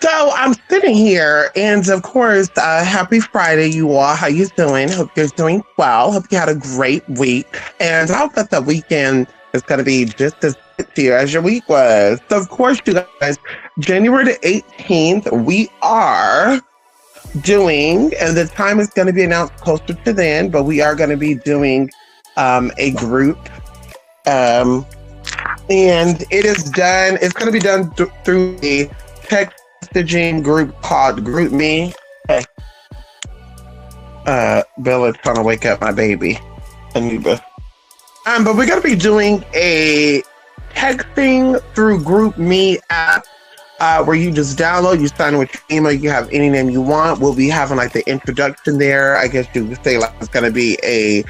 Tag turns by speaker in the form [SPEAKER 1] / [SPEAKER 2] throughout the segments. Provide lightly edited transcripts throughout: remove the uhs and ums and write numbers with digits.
[SPEAKER 1] So I'm sitting here, and of course, happy Friday, you all. How you doing? Hope you're doing well. Hope you had a great week, and I hope that the weekend is going to be just as good to you as your week was. So, of course, you guys, January the 18th, we are doing, and the time is going to be announced closer to then, but we are going to be doing a group, um, and it is done. It's going to be done through the text messaging group called GroupMe. Hey, Bella's trying to wake up my baby, Anuba. But we're gonna be doing a texting through GroupMe app, where you just download, you sign with your email, you have any name you want. We'll be having like the introduction there. I guess you could say like it's gonna be a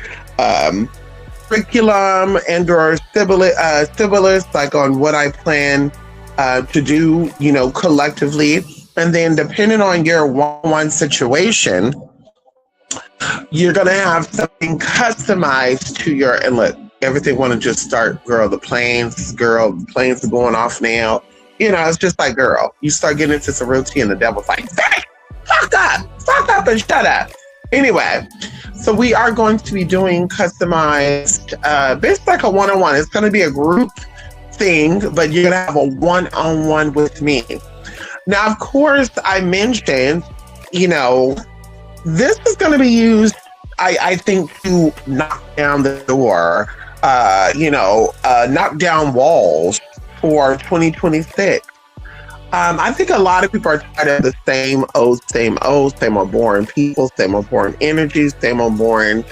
[SPEAKER 1] curriculum and or syllabus, like on what I plan to do, collectively. And then depending on your one-on-one situation, you're going to have something customized to your, and look, everything want to just start, girl, the planes are going off now. It's just like, girl, you start getting into some routine, the devil's like, hey, fuck up and shut up. Anyway, so we are going to be doing customized, basically like a one-on-one. It's going to be a group thing, but you're gonna have a one-on-one with me. Now, of course, I mentioned, this is going to be used, I think, to knock down the door, knock down walls for 2026. I think a lot of people are tired of the same old boring people, same old boring energies, same old boring,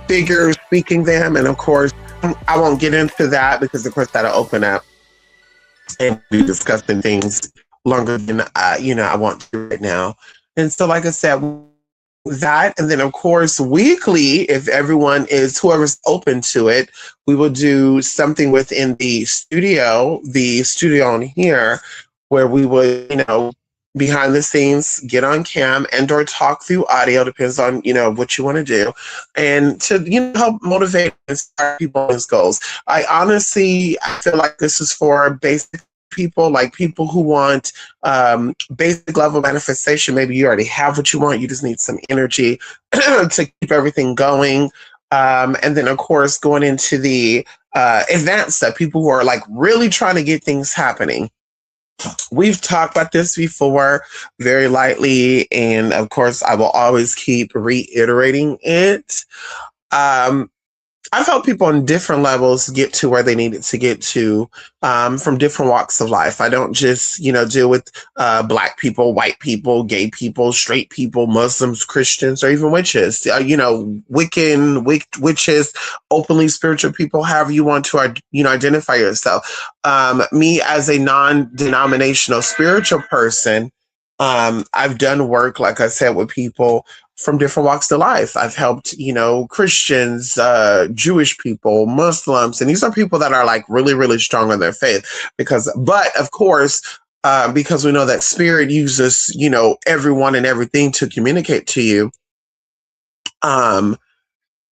[SPEAKER 1] figures speaking them, and of course, I won't get into that because, of course, that'll open up and be discussing things longer than I want to right now. And so, like I said, that, and then of course, weekly, if whoever's open to it, we will do something within the studio on here, where we will, behind the scenes, get on cam and or talk through audio, depends on, what you want to do, and to, help motivate and inspire people on these goals. I feel like this is for basic people, like people who want basic level manifestation. Maybe you already have what you want, you just need some energy to keep everything going. And then, of course, going into the advanced stuff, people who are like really trying to get things happening. We've talked about this before very lightly, and of course, I will always keep reiterating it. I've helped people on different levels get to where they needed to get to, from different walks of life. I don't just, deal with Black people, white people, gay people, straight people, Muslims, Christians, or even witches, Wiccan, witches, openly spiritual people, however you want to, identify yourself. Me as a non-denominational spiritual person, I've done work, like I said, with people from different walks of life. I've helped, Christians, Jewish people, Muslims, and these are people that are like really, really strong on their faith. But of course, because we know that spirit uses, everyone and everything to communicate to you.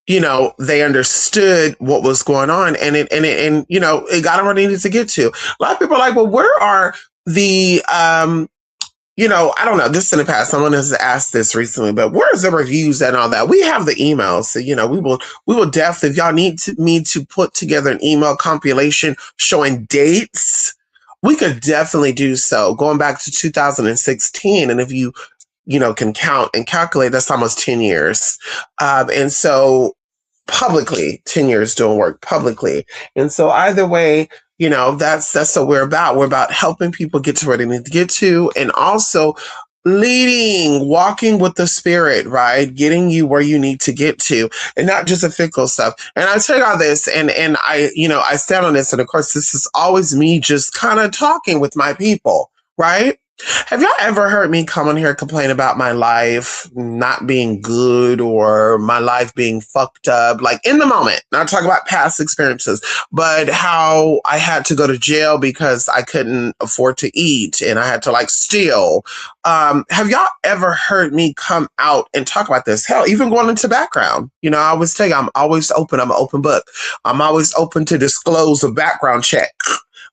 [SPEAKER 1] They understood what was going on, and it got them where they needed to get to. A lot of people are like, well, where are the I don't know, this in the past, someone has asked this recently, but where's the reviews and all that? We have the emails. So, we will definitely, if y'all need me to put together an email compilation showing dates, we could definitely do so. Going back to 2016. And if you can count and calculate, that's almost 10 years. And so publicly, 10 years doing work publicly. And so either way, that's what we're about. We're about helping people get to where they need to get to, and also leading, walking with the spirit, right? Getting you where you need to get to, and not just the fickle stuff. And I tell you all this, and I stand on this, and of course, this is always me just kind of talking with my people, right? Have y'all ever heard me come on here complain about my life not being good or my life being fucked up? Like in the moment, not talking about past experiences, but how I had to go to jail because I couldn't afford to eat and I had to like steal. Have y'all ever heard me come out and talk about this? Hell, even going into background. I always tell you, I'm always open. I'm an open book. I'm always open to disclose a background check.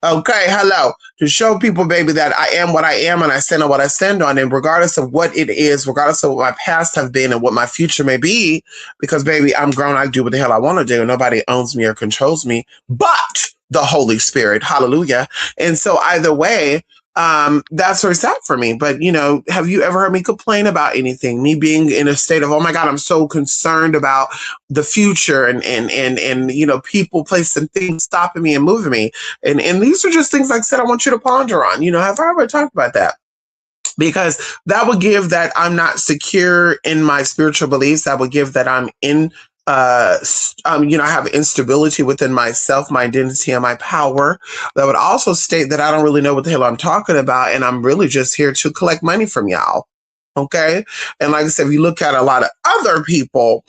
[SPEAKER 1] Okay, hello. To show people, baby, that I am what I am and I stand on what I stand on. And regardless of what it is, regardless of what my past have been and what my future may be, because, baby, I'm grown. I do what the hell I want to do. Nobody owns me or controls me but the Holy Spirit. Hallelujah. And so either way, that's where it's at for me. But, have you ever heard me complain about anything? Me being in a state of, oh my God, I'm so concerned about the future and people, place, and things stopping me and moving me. And these are just things, like I said, I want you to ponder on. Have I ever talked about that? Because that would give that I'm not secure in my spiritual beliefs. That would give that I'm in I have instability within myself, my identity, and my power. That would also state that I don't really know what the hell I'm talking about, and I'm really just here to collect money from y'all. Okay? And like I said, if you look at a lot of other people,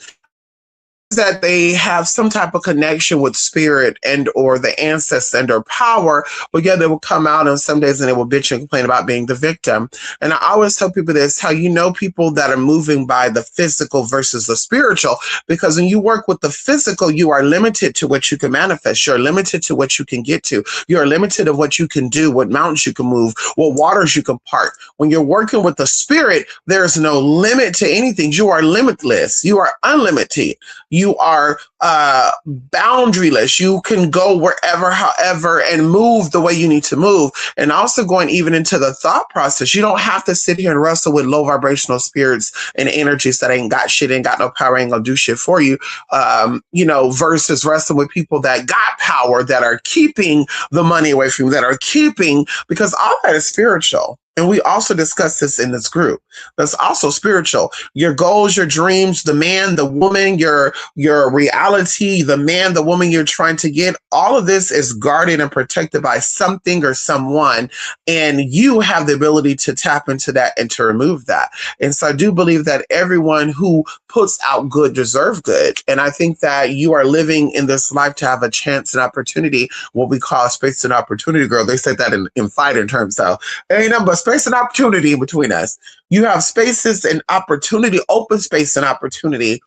[SPEAKER 1] that they have some type of connection with spirit and or the ancestors and or power, but yet they will come out on some days and they will bitch and complain about being the victim. And I always tell people this, how people that are moving by the physical versus the spiritual, because when you work with the physical, you are limited to what you can manifest. You're limited to what you can get to. You're limited of what you can do, what mountains you can move, what waters you can part. When you're working with the spirit, there's no limit to anything. You are limitless. You are unlimited. You are boundaryless. You can go wherever, however, and move the way you need to move. And also going even into the thought process, you don't have to sit here and wrestle with low vibrational spirits and energies that ain't got shit, ain't got no power, ain't gonna do shit for you, versus wrestling with people that got power, that are keeping the money away from you, that are keeping, because all that is spiritual. And we also discuss this in this group. That's also spiritual. Your goals, your dreams, the man, the woman, your reality, the man, the woman you're trying to get, all of this is guarded and protected by something or someone. And you have the ability to tap into that and to remove that. And so I do believe that everyone who puts out good deserves good. And I think that you are living in this life to have a chance and opportunity, what we call space and opportunity, girl. They said that in fighting terms. So ain't nothing but space and opportunity between us. You have spaces and opportunity, open space and opportunity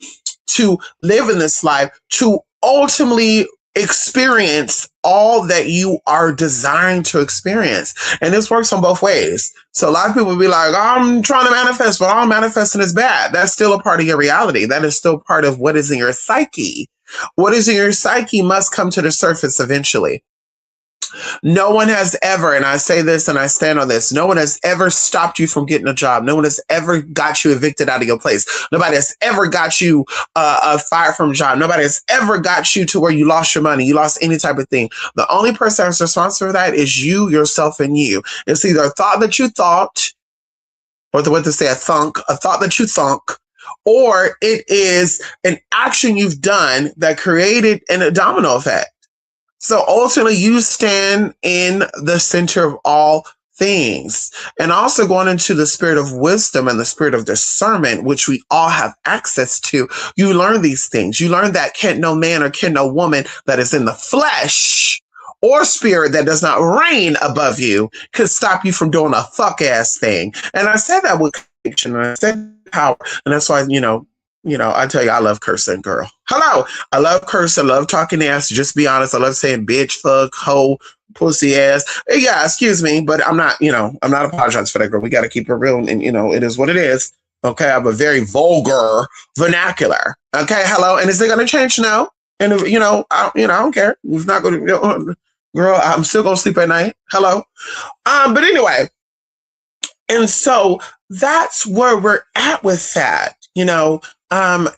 [SPEAKER 1] to live in this life, to ultimately experience all that you are designed to experience. And this works on both ways. So a lot of people will be like, I'm trying to manifest, but all manifesting is bad. That's still a part of your reality. That is still part of what is in your psyche. What is in your psyche must come to the surface eventually. No one has ever, and I say this and I stand on this, no one has ever stopped you from getting a job. No one has ever got you evicted out of your place. Nobody has ever got you fired from a job. Nobody has ever got you to where you lost your money. You lost any type of thing. The only person that's responsible for that is you, yourself, and you. It's either a thought that you thought, or what to say, a thought that you thunk, or it is an action you've done that created a domino effect. So ultimately, you stand in the center of all things. And also going into the spirit of wisdom and the spirit of discernment, which we all have access to. You learn these things. You learn that can no man or can no woman that is in the flesh or spirit that does not reign above you could stop you from doing a fuck ass thing. And I said that with conviction, and I said power. And that's why, I tell you, I love cursing, girl. Hello. I love cursing. I love talking ass. Just be honest. I love saying bitch, fuck, hoe, pussy ass. Yeah, excuse me, but I'm not apologizing for that, girl. We got to keep it real. And, it is what it is. Okay. I have a very vulgar vernacular. Okay. Hello. And is it going to change? No. And, I don't care. It's not going to, girl, I'm still going to sleep at night. Hello. But anyway. And so that's where we're at with that. you know,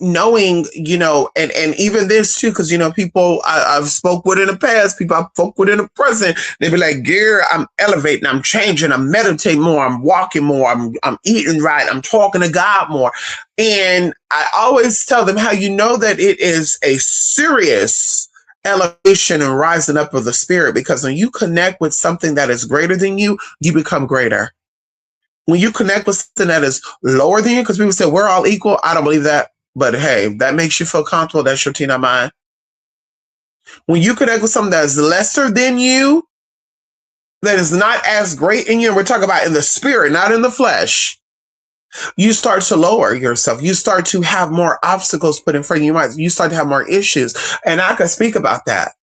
[SPEAKER 1] knowing, and even this too, because, people I've spoke with in the past, people I've spoke with in the present, they be like, Gary, I'm elevating, I'm changing, I'm meditating more, I'm walking more, I'm eating right, I'm talking to God more. And I always tell them how you know that it is a serious elevation and rising up of the spirit, because when you connect with something that is greater than you, you become greater. When you connect with something that is lower than you, because people say we're all equal, I don't believe that. But hey, that makes you feel comfortable. That's your tea, not mine. When you connect with something that is lesser than you, that is not as great in you, and we're talking about in the spirit, not in the flesh, you start to lower yourself. You start to have more obstacles put in front of you. You start to have more issues. And I can speak about that.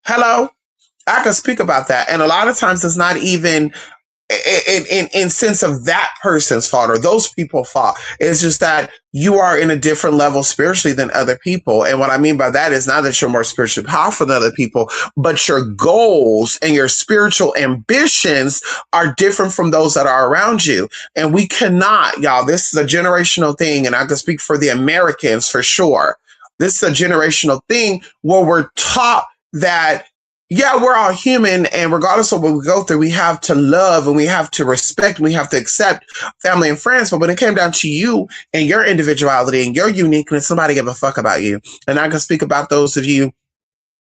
[SPEAKER 1] Hello? I can speak about that. And a lot of times it's not even in sense of that person's fault or those people's fault. It's just that you are in a different level spiritually than other people. And what I mean by that is not that you're more spiritually powerful than other people, but your goals and your spiritual ambitions are different from those that are around you. And we cannot, y'all, this is a generational thing. And I can speak for the Americans for sure. This is a generational thing where we're taught that yeah, we're all human, and regardless of what we go through, we have to love and we have to respect and we have to accept family and friends. But when it came down to you and your individuality and your uniqueness, somebody gave a fuck about you. And I can speak about those of you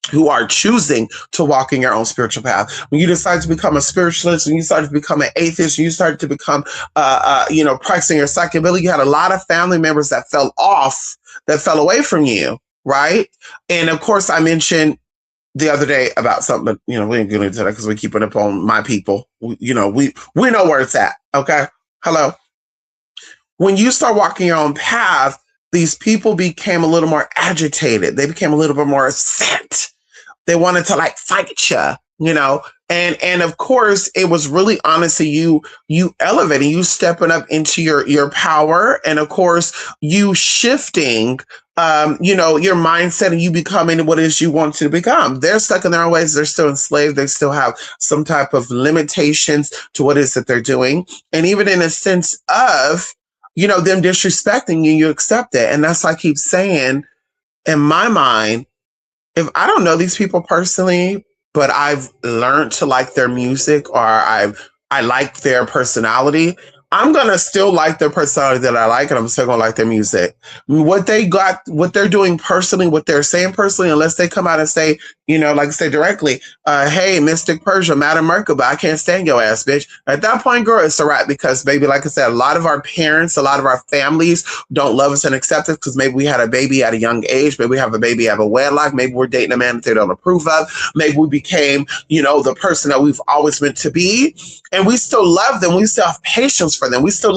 [SPEAKER 1] who are choosing to walk in your own spiritual path. When you decide to become a spiritualist, when you started to become an atheist, when you started to become, practicing your psychedelic, you had a lot of family members that fell off, that fell away from you, right? And of course, I mentioned the other day about something, but we ain't getting into that because we're keeping up on my people. We know where it's at. Okay. Hello. When you start walking your own path, these people became a little more agitated. They became a little bit more upset. They wanted to fight you, and of course it was really honestly you elevating, you stepping up into your power, and of course you shifting your mindset, and you becoming what it is you want to become. They're stuck in their own ways. They're still enslaved. They still have some type of limitations to what it is that they're doing. And even in a sense of, them disrespecting you, you accept it. And that's why I keep saying, in my mind, if I don't know these people personally, but I've learned to like their music, or I like their personality, I'm going to still like their personality that I like, and I'm still going to like their music. What they're doing personally, what they're saying personally, unless they come out and say, like I say directly, hey, Mystic Persia, Madam Merkaba, I can't stand your ass, bitch. At that point, girl, it's a wrap, because baby, like I said, a lot of our parents, a lot of our families don't love us and accept us because maybe we had a baby at a young age. Maybe we have a baby out of wedlock. Maybe we're dating a man that they don't approve of. Maybe we became, the person that we've always meant to be. And we still love them. We still have patience for them. We still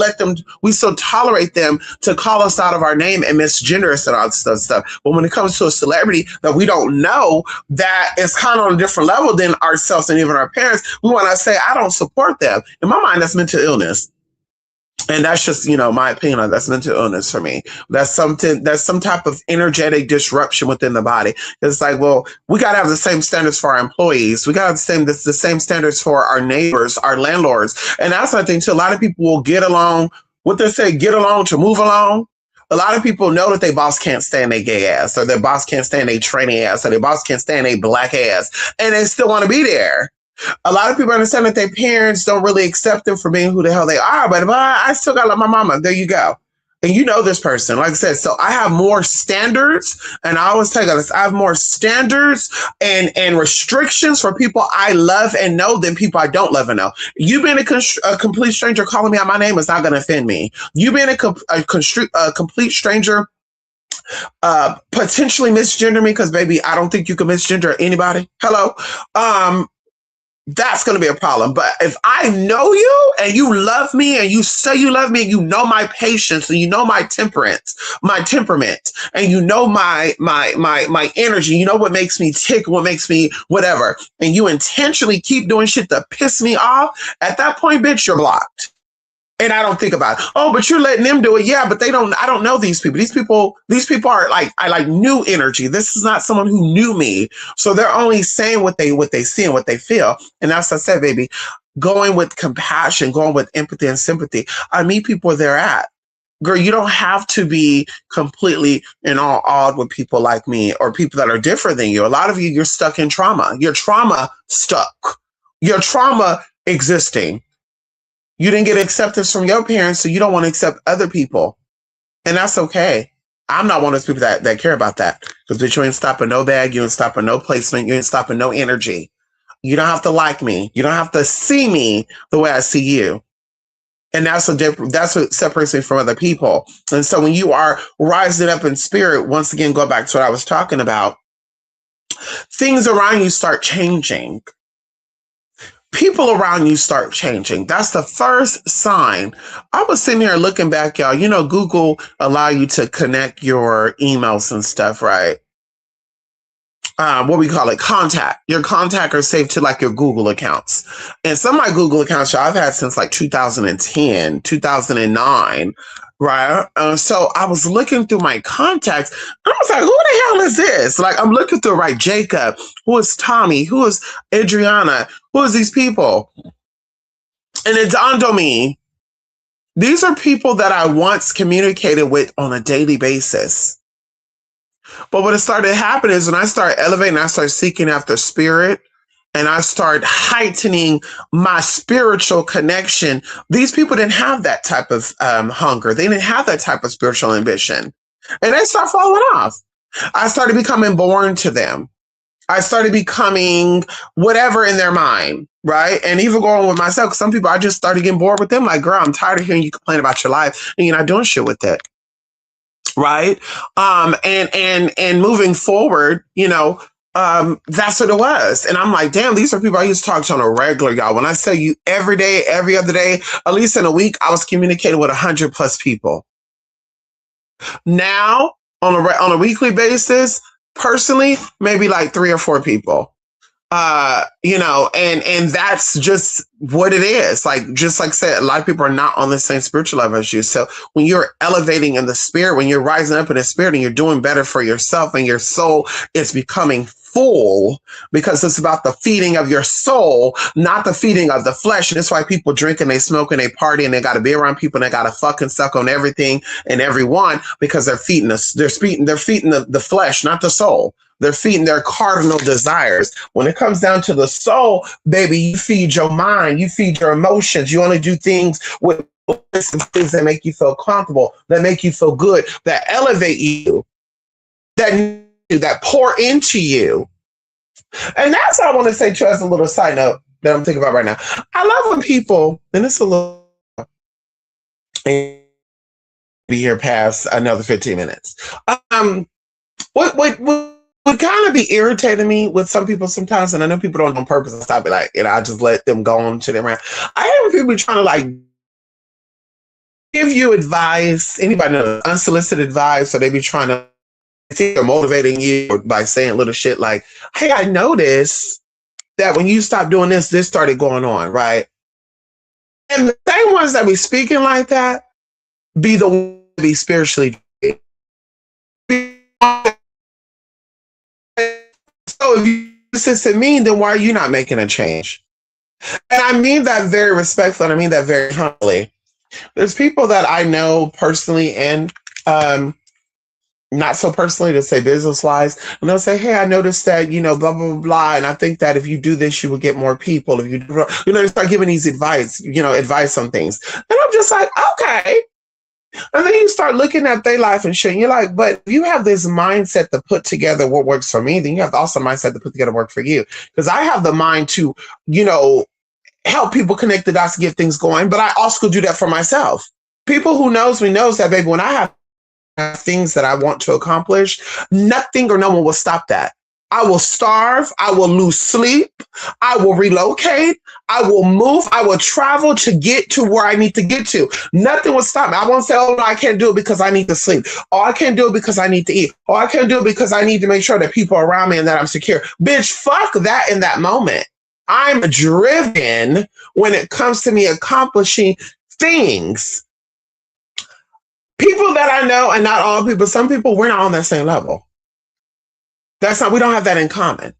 [SPEAKER 1] tolerate them to call us out of our name and misgender us and all this stuff. But when it comes to a celebrity that we don't know, that is kind of on a different level than ourselves and even our parents, we want to say, I don't support them. In my mind, that's mental illness. And that's just, my opinion. That's mental illness for me. That's some type of energetic disruption within the body. It's like, well, we got to have the same standards for our employees. We got to have the same standards for our neighbors, our landlords. And that's one thing too. A lot of people will get along, what they say, get along to move along. A lot of people know that their boss can't stand their gay ass, or their boss can't stand their tranny ass, or their boss can't stand their black ass, and they still want to be there. A lot of people understand that their parents don't really accept them for being who the hell they are, but I still got to love my mama. There you go. And this person, like I said, so I have more standards, and I always tell you this, I have more standards and restrictions for people I love and know than people I don't love and know. You being a complete stranger calling me out my name is not going to offend me. You being a complete stranger potentially misgender me, because baby, I don't think you can misgender anybody. Hello. That's going to be a problem. But if I know you and you love me and you say you love me and you know my patience and you know my temperament, and you know my energy, you know what makes me tick, what makes me whatever, and you intentionally keep doing shit to piss me off, at that point, bitch, you're blocked. And I don't think about it. Oh, but you're letting them do it. Yeah, but I don't know these people. These people are I like new energy. This is not someone who knew me. So they're only saying what they see and what they feel. And as I said, baby, going with compassion, going with empathy and sympathy. I meet people where they're at. girl, you don't have to be completely in all awed with people like me or people that are different than you. A lot of you, you're stuck in trauma. Your trauma stuck. Your trauma existing. You didn't get acceptance from your parents, so you don't want to accept other people. And that's okay. I'm not one of those people that care about that. Because bitch, you ain't stopping no bag, you ain't stopping no placement, you ain't stopping no energy. You don't have to like me. You don't have to see me the way I see you. And that's what separates me from other people. And so when you are rising up in spirit, once again, go back to what I was talking about, things around you start changing. People around you start changing. That's the first sign. I was sitting here looking back, y'all. You know, Google allow you to connect your emails and stuff, right? What we call it, contact. Your contact are saved to like your Google accounts. And some of my Google accounts, y'all, I've had since like 2010, 2009, right? So I was looking through my contacts. I was like, who the hell is this? Like, I'm looking through, right? Jacob, who is Tommy, who is Adriana, who is these people? And it dawned on me, these are people that I once communicated with on a daily basis. But what started happening is when I started elevating, I started seeking after spirit, and I started heightening my spiritual connection. These people didn't have that type of hunger. They didn't have that type of spiritual ambition. And they start falling off. I started becoming boring to them. I started becoming whatever in their mind, right? And even going with myself, 'cause some people, I just started getting bored with them. Like, girl, I'm tired of hearing you complain about your life and you're not doing shit with it. Right. And moving forward, you know, that's what it was. And I'm like, damn, these are people I used to talk to on a regular, y'all. When I tell you every day, every other day, at least in a week, I was communicating with 100+ people. Now on a weekly basis, personally, maybe like 3 or 4 people. You know, and that's just what it is. Like, just like I said, a lot of people are not on the same spiritual level as you. So when you're elevating in the spirit, when you're rising up in the spirit and you're doing better for yourself and your soul is becoming full, because it's about the feeding of your soul, not the feeding of the flesh. And that's why people drink and they smoke and they party and they got to be around people and they got to fucking suck on everything and everyone, because they're feeding us. They're feeding the flesh, not the soul. They're feeding their cardinal desires. When it comes down to the soul, baby, you feed your mind, you feed your emotions. You only do things with things that make you feel comfortable, that make you feel good, that elevate you, that pour into you. And that's what I want to say to as a little side note that I'm thinking about right now. I love when people, and it's a little, be here past another 15 minutes. What kind of be irritating me with some people sometimes, and I know people don't on purpose, and stop it, like, you know, I just let them go on to their round. I hate when people trying to like give you advice, anybody know unsolicited advice, or they be trying to think they're motivating you by saying little shit like, hey, I noticed that when you stopped doing this started going on, right? And the same ones that be speaking like that be the ones that be spiritually. So if you consistent mean, then why are you not making a change? And I mean that very respectfully, and I mean that very humbly. There's people that I know personally and not so personally, to say business-wise, and they'll say, hey, I noticed that, you know, blah, blah, blah, blah, and I think that if you do this, you will get more people. If you know, they start giving these advice on things. And I'm just like, okay. And then you start looking at their life and shit, and you're like, but if you have this mindset to put together what works for me, then you have also mindset to put together work for you. Because I have the mind to, you know, help people connect the dots to get things going, but I also do that for myself. People who knows me knows that, baby, when I have things that I want to accomplish, nothing or no one will stop that. I will starve. I will lose sleep. I will relocate. I will move. I will travel to get to where I need to get to. Nothing will stop me. I won't say, oh, no, I can't do it because I need to sleep. Or I can't do it because I need to eat. Or I can't do it because I need to make sure that people are around me and that I'm secure. Bitch, fuck that in that moment. I'm driven when it comes to me accomplishing things. People that I know, and not all people, some people, we're not on that same level. We don't have that in common.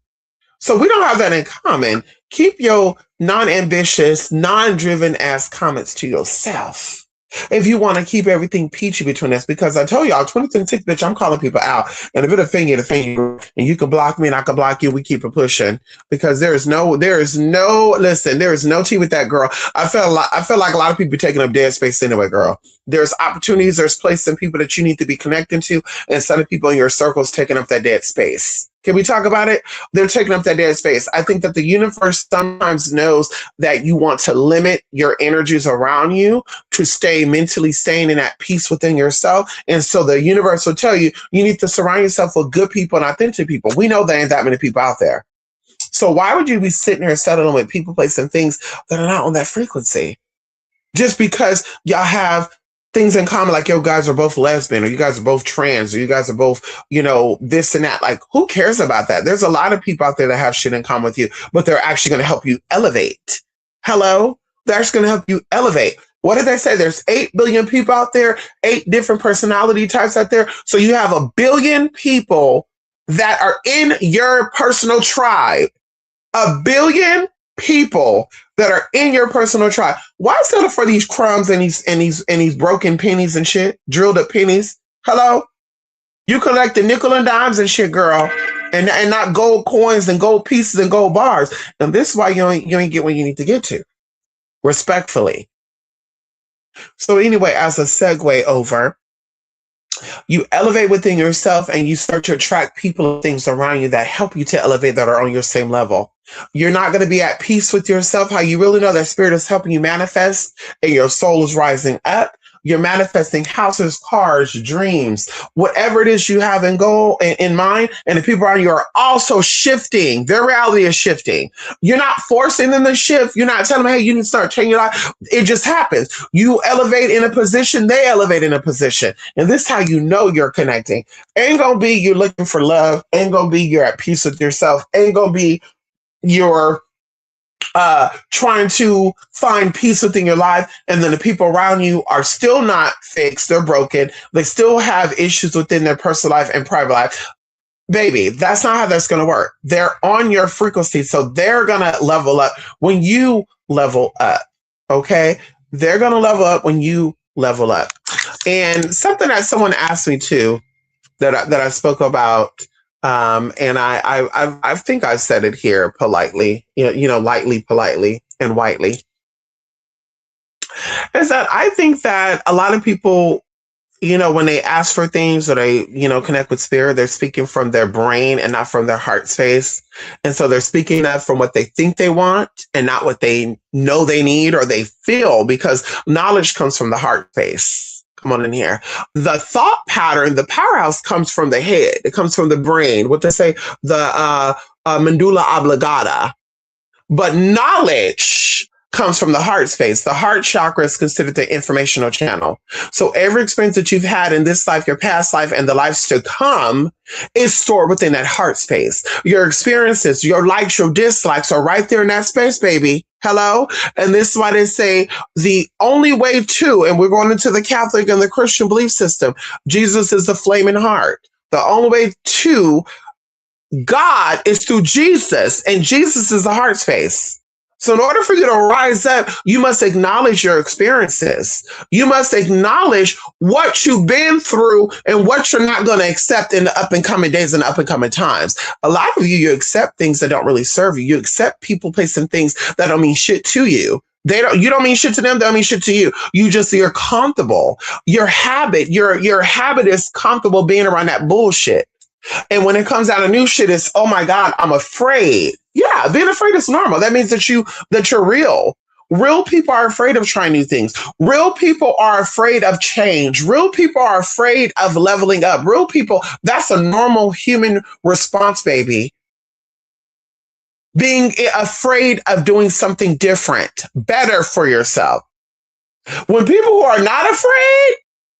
[SPEAKER 1] So we don't have that in common. Keep your non-ambitious, non-driven ass comments to yourself. If you want to keep everything peachy between us, because I told y'all, 2026, bitch, I'm calling people out. And if it offend you, to offend you. And you can block me and I can block you. We keep it pushing. Because there is no, listen, there is no tea with that girl. I feel like a lot of people taking up dead space anyway, girl. There's opportunities, there's places and people that you need to be connecting to, and some of people in your circles taking up that dead space. Can we talk about it? They're taking up that dead space. I think that the universe sometimes knows that you want to limit your energies around you to stay mentally sane and at peace within yourself. And so the universe will tell you, you need to surround yourself with good people and authentic people. We know there ain't that many people out there. So why would you be sitting there settling with people, places, and things that are not on that frequency? Just because y'all have things in common, like, yo, guys are both lesbian, or you guys are both trans, or you guys are both, this and that. Like, who cares about that? There's a lot of people out there that have shit in common with you, but they're actually going to help you elevate. Hello? They're actually going to help you elevate. What did they say? There's 8 billion people out there, 8 different personality types out there. So you have 1 billion people that are in your personal tribe. 1 billion people that are in your personal tribe. Why settle for these crumbs and these broken pennies and shit, drilled up pennies? Hello? You collect the nickel and dimes and shit, girl, and not gold coins and gold pieces and gold bars. And this is why you ain't get where you need to get to. Respectfully. So anyway, as a segue over, you elevate within yourself and you start to attract people and things around you that help you to elevate, that are on your same level. You're not going to be at peace with yourself, how you really know that spirit is helping you manifest and your soul is rising up. You're manifesting houses, cars, dreams, whatever it is you have in goal in mind. And the people around you are also shifting. Their reality is shifting. You're not forcing them to shift. You're not telling them, hey, you need to start changing your life. It just happens. You elevate in a position, they elevate in a position. And this is how you know you're connecting. Ain't gonna be you're looking for love. Ain't gonna be you're at peace with yourself. Ain't gonna be you're trying to find peace within your life, and then the people around you are still not fixed. They're broken. They still have issues within their personal life and private life. Baby, that's not how that's going to work. They're on your frequency, so they're going to level up when you level up. Okay? They're going to level up when you level up. And something that someone asked me too, that I spoke about, and I think I said it here politely, lightly, politely, and whitely, is that I think that a lot of people, when they ask for things or they, connect with spirit, they're speaking from their brain and not from their heart space. And so they're speaking that from what they think they want and not what they know they need or they feel, because knowledge comes from the heart space. Come on in here. The thought pattern, the powerhouse comes from the head. It comes from the brain. What they say, the medulla oblongata. But knowledge comes from the heart space. The heart chakra is considered the informational channel. So every experience that you've had in this life, your past life, and the lives to come is stored within that heart space. Your experiences, your likes, your dislikes are right there in that space, baby. Hello? And this is why they say the only way to, and we're going into the Catholic and the Christian belief system, Jesus is the flaming heart. The only way to God is through Jesus, and Jesus is the heart space. So in order for you to rise up, you must acknowledge your experiences. You must acknowledge what you've been through and what you're not going to accept in the up and coming days and up and coming times. A lot of you accept things that don't really serve you. You accept people, places, and things that don't mean shit to you. You don't mean shit to them. They don't mean shit to you. You're comfortable. Your habit is comfortable being around that bullshit. And when it comes out of new shit, it's, oh my God, I'm afraid. Yeah, being afraid is normal. That means that you're real. Real people are afraid of trying new things. Real people are afraid of change. Real people are afraid of leveling up. Real people, that's a normal human response, baby. Being afraid of doing something different, better for yourself. When people who are not afraid,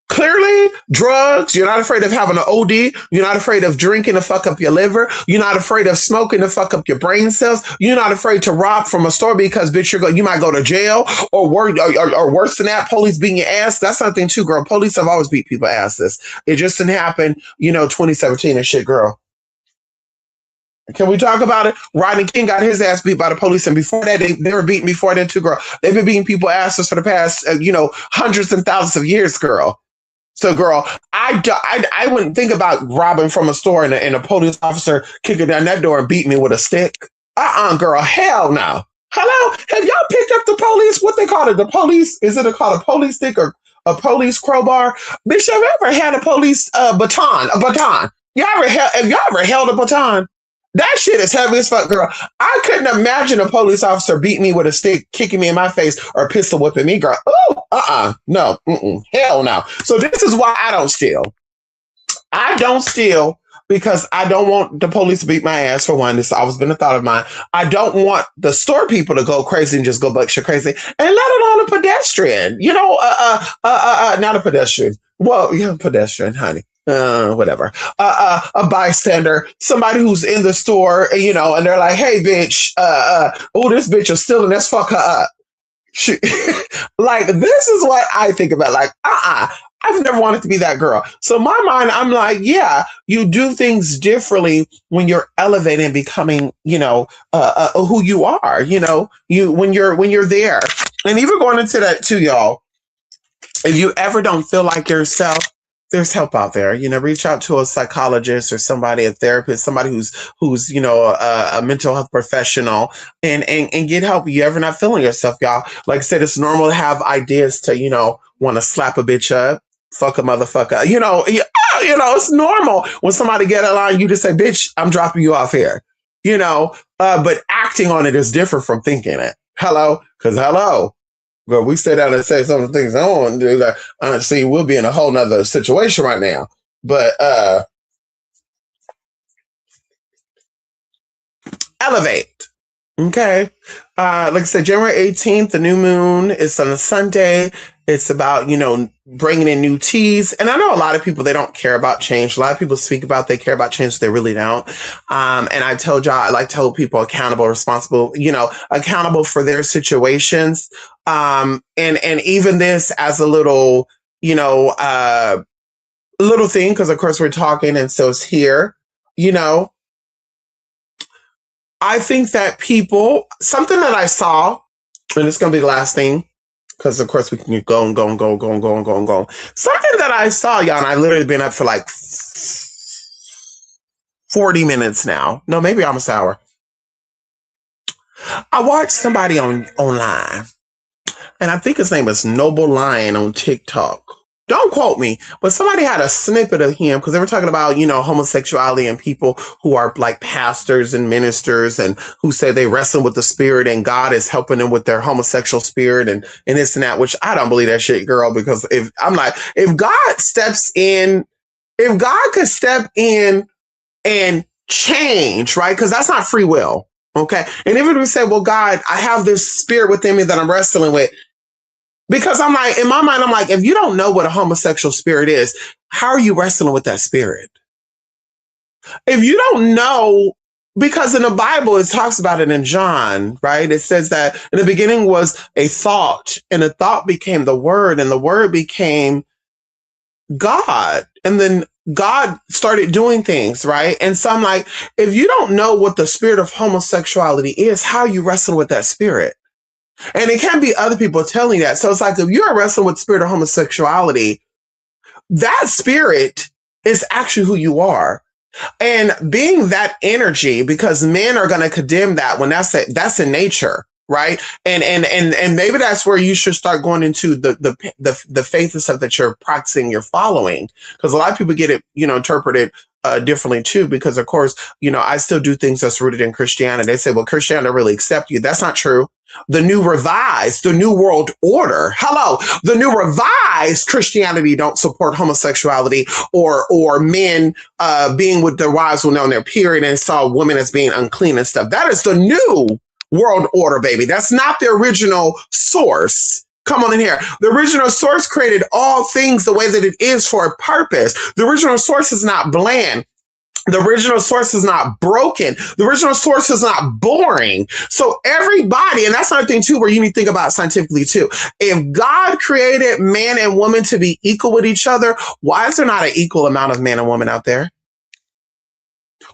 [SPEAKER 1] clearly, drugs, you're not afraid of having an OD. You're not afraid of drinking to fuck up your liver. You're not afraid of smoking to fuck up your brain cells. You're not afraid to rob from a store because, bitch, you might go to jail or worse than that, police beating your ass. That's something too, girl. Police have always beat people's asses. It just didn't happen, 2017 and shit, girl. Can we talk about it? Rodney King got his ass beat by the police, and before that, they were beating before that too, girl. They've been beating people asses for the past, hundreds and thousands of years, girl. So, girl, I wouldn't think about robbing from a store and a police officer kicking down that door and beating me with a stick. Girl, hell no. Hello, have y'all picked up the police? What they call it? The police? Is it called a police stick or a police crowbar? Bitch, have you ever had a police baton? A baton? Have y'all ever held a baton? That shit is heavy as fuck, girl. I couldn't imagine a police officer beating me with a stick, kicking me in my face, or pistol whipping me, girl. No, hell no. So this is why I don't steal. I don't steal because I don't want the police to beat my ass, for one. This has always been a thought of mine. I don't want the store people to go crazy and just go buckshit crazy, and let alone a pedestrian. Not a pedestrian. Well, yeah, pedestrian, honey. Whatever. A bystander, somebody who's in the store, and they're like, "Hey, bitch, this bitch is stealing. Let's fuck her up." Like, this is what I think about. Like, I've never wanted to be that girl. So in my mind, I'm like, yeah, you do things differently when you're elevating and becoming, who you are. When you're there, and even going into that too, y'all. If you ever don't feel like yourself, there's help out there. Reach out to a psychologist or somebody, a therapist, somebody who's a mental health professional, and get help. You ever not feeling yourself, y'all? Like I said, it's normal to have ideas to want to slap a bitch up, fuck a motherfucker. It's normal when somebody get a line, you just say, "Bitch, I'm dropping you off here." But acting on it is different from thinking it. Hello, because hello. But we sit down and say some of the things I don't want to do. Like, honestly, we'll be in a whole nother situation right now. But elevate. Okay. Like I said, January 18th, the new moon is on a Sunday. It's about, bringing in new teas. And I know a lot of people, they don't care about change. A lot of people speak about they care about change, but they really don't. And I told y'all, I like to hold people accountable, responsible, accountable for their situations. And even this as a little, little thing, because of course we're talking, and so it's here, I think that something that I saw, and it's going to be the last thing, because of course we can go and go and go and go and go and go and go. Something that I saw, y'all, and I've literally been up for like 40 minutes now. No, maybe almost an hour. I watched somebody online, and I think his name is Noble Lion on TikTok. Don't quote me, but somebody had a snippet of him because they were talking about, homosexuality and people who are like pastors and ministers and who say they wrestle with the spirit and God is helping them with their homosexual spirit and this and that, which I don't believe that shit, girl, because if God could step in and change, right? Because that's not free will. Okay. And even if we say, well, God, I have this spirit within me that I'm wrestling with. Because I'm like, in my mind, I'm like, if you don't know what a homosexual spirit is, how are you wrestling with that spirit? If you don't know, because in the Bible, it talks about it in John, right? It says that in the beginning was a thought, and the thought became the word, and the word became God. And then God started doing things, right? And so I'm like, if you don't know what the spirit of homosexuality is, how are you wrestling with that spirit? And it can't be other people telling you that. So it's like, if you're wrestling with the spirit of homosexuality, that spirit is actually who you are. And being that energy, because men are going to condemn that when that's in nature, right? And maybe that's where you should start going into the faith and stuff that you're practicing, you're following. Because a lot of people get it, interpreted differently too, because of course, I still do things that's rooted in Christianity. They say, well, Christianity don't really accept you. That's not true. The new world order. Hello. The new revised Christianity don't support homosexuality or men being with their wives when they're on their period and saw women as being unclean and stuff. That is the new world order, baby. That's not the original source. Come on in here. The original source created all things the way that it is for a purpose. The original source is not bland. The original source is not broken. The original source is not boring. So everybody, and that's another thing too, where you need to think about scientifically too. If God created man and woman to be equal with each other, why is there not an equal amount of man and woman out there?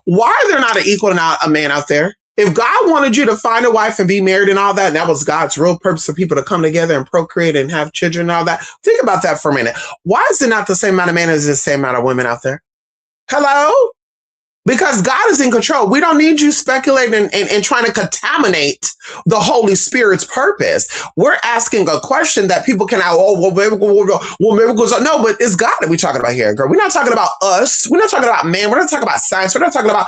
[SPEAKER 1] Why are there not an equal and a man out there? If God wanted you to find a wife and be married and all that, and that was God's real purpose for people to come together and procreate and have children and all that, think about that for a minute. Why is it not the same amount of men as the same amount of women out there? Hello? Because God is in control. We don't need you speculating and trying to contaminate the Holy Spirit's purpose. We're asking a question that people can, maybe no, but it's God that we're talking about here, girl. We're not talking about us. We're not talking about man. We're not talking about science. We're not talking about,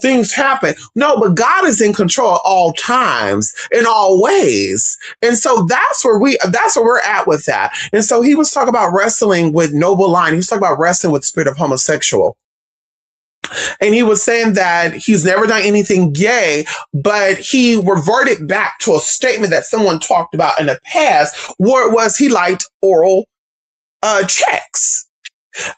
[SPEAKER 1] things happen. No, but God is in control at all times, in all ways. And so that's where we're at with that. And so he was talking about wrestling with Noble Lion. He was talking about wrestling with the spirit of homosexual. And he was saying that he's never done anything gay, but he reverted back to a statement that someone talked about in the past, where it was he liked oral checks.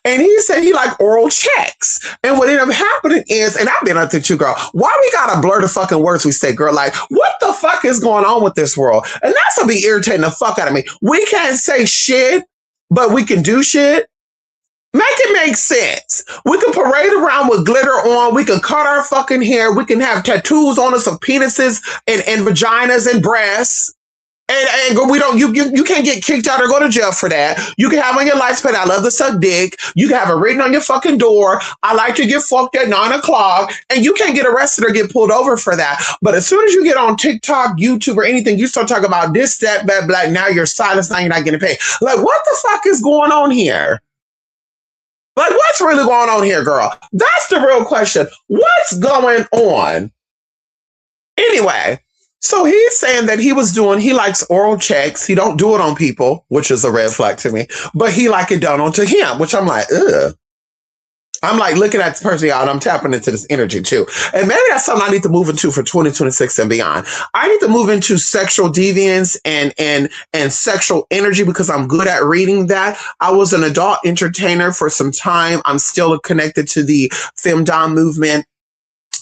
[SPEAKER 1] And he said he liked oral checks. And what ended up happening is, and I've been up to you, girl, why we gotta blur the fucking words we say, girl? Like, what the fuck is going on with this world? And that's gonna be irritating the fuck out of me. We can't say shit, but we can do shit. Make it make sense. We can parade around with glitter on. We can cut our fucking hair. We can have tattoos on us of penises and vaginas and breasts. And we don't. You can't get kicked out or go to jail for that. You can have on your license plate, I love to suck dick. You can have it written on your fucking door, I like to get fucked at 9 o'clock. And you can't get arrested or get pulled over for that. But as soon as you get on TikTok, YouTube, or anything, you start talking about this, that, blah, blah. Now you're silenced. Now you're not getting paid. Like, what the fuck is going on here? Like, what's really going on here, girl? That's the real question. What's going on? Anyway, so he's saying that he likes oral checks. He don't do it on people, which is a red flag to me, but he like it done onto him, which I'm like, ugh. I'm like looking at this person, y'all, and I'm tapping into this energy too. And maybe that's something I need to move into for 2026 and beyond. I need to move into sexual deviance and sexual energy because I'm good at reading that. I was an adult entertainer for some time. I'm still connected to the femdom movement.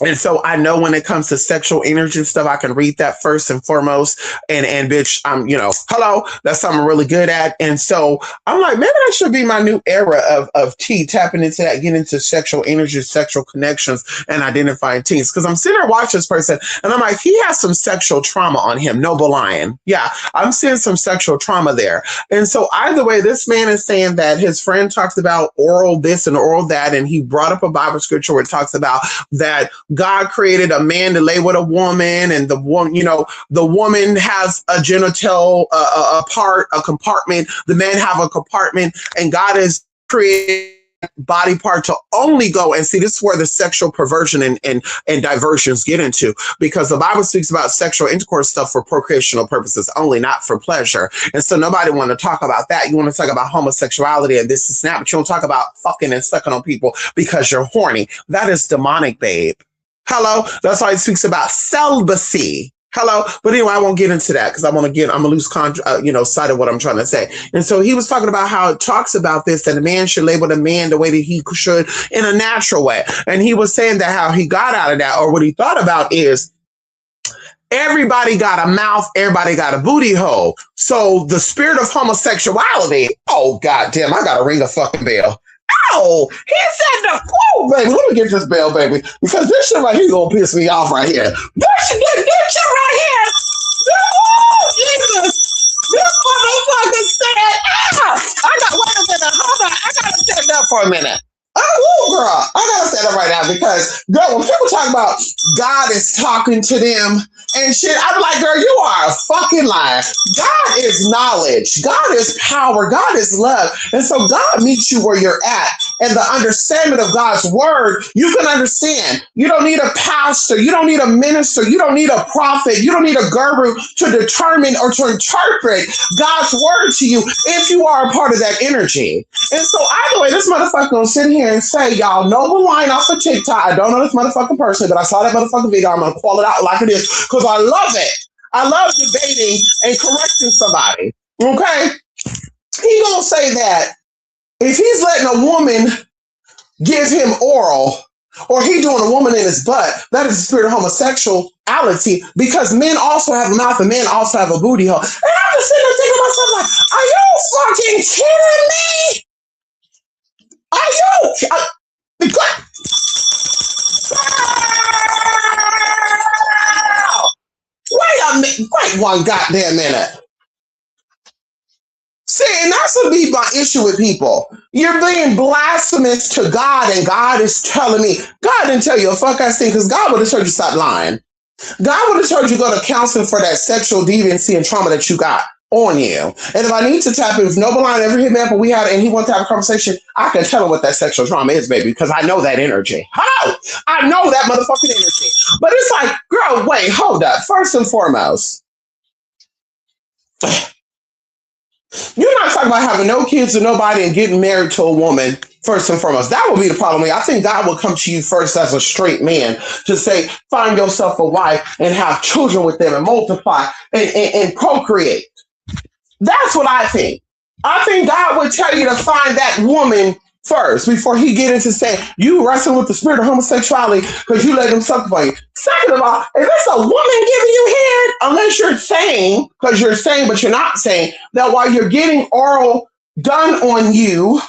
[SPEAKER 1] And so I know when it comes to sexual energy and stuff, I can read that first and foremost. And bitch, I'm, hello, that's something I'm really good at. And so I'm like, maybe that should be my new era of tapping into that, getting into sexual energy, sexual connections, and identifying teens. Because I'm sitting there watching this person, and I'm like, he has some sexual trauma on him, Noble Lion. Yeah, I'm seeing some sexual trauma there. And so either way, this man is saying that his friend talks about oral this and oral that, and he brought up a Bible scripture where it talks about that God created a man to lay with a woman, and the woman has a genital a compartment. The man have a compartment, and God has created body part to only go and see. This is where the sexual perversion and diversions get into, because the Bible speaks about sexual intercourse stuff for procreational purposes only, not for pleasure. And so nobody want to talk about that. You want to talk about homosexuality and this is not, but you don't talk about fucking and sucking on people because you're horny. That is demonic, babe. Hello. That's why it speaks about celibacy. Hello. But anyway, I won't get into that because I'm going to lose sight of what I'm trying to say. And so he was talking about how it talks about this, that a man should label a man the way that he should in a natural way. And he was saying that how he got out of that, or what he thought about is, everybody got a mouth, everybody got a booty hole. So the spirit of homosexuality, oh, goddamn, I got to ring a fucking bell. Oh, he said the quote, baby. Let me get this bell, baby, because this shit right here gonna piss me off right here. This shit right here. Oh, Jesus. This motherfucker said, wait a minute, hold on. I gotta stand up for a minute. Oh, girl, I gotta stand up right now because, girl, when people talk about God is talking to them and shit, I'm like, girl, you are a fucking liar. God is knowledge. God is power. God is love. And so God meets you where you're at. And the understanding of God's word, you can understand. You don't need a pastor. You don't need a minister. You don't need a prophet. You don't need a guru to determine or to interpret God's word to you if you are a part of that energy. And so either way, this motherfucker gonna sit here and say, y'all, Noble Lion off of TikTok. I don't know this motherfucking person, but I saw that motherfucking video. I'm gonna call it out like it is because I love it. I love debating and correcting somebody. Okay? He gonna say that if he's letting a woman give him oral, or he doing a woman in his butt, that is the spirit of homosexuality, because men also have a mouth and men also have a booty hole. And I'm just sitting there thinking to myself, like, are you fucking kidding me? Are you? Wait one goddamn minute. See, and that's what be my issue with people. You're being blasphemous to God, and God is telling me, God didn't tell you a fuck ass thing, because God would have told you stop lying. God would have told you go to counseling for that sexual deviancy and trauma that you got on you. And if I need to tap in, if Noble ever hit me up and he wants to have a conversation, I can tell him what that sexual trauma is, baby, because I know that energy. How? I know that motherfucking energy. But it's like, girl, wait, hold up. First and foremost, you're not talking about having no kids or nobody and getting married to a woman. First and foremost, that would be the problem. I think God will come to you first as a straight man to say, find yourself a wife and have children with them and multiply and procreate. That's what I think. I think God would tell you to find that woman first before he get into saying you wrestling with the spirit of homosexuality because you let them suck for you. Second of all, if it's a woman giving you head, unless you're saying, because you're saying but you're not saying, that while you're getting oral done on you,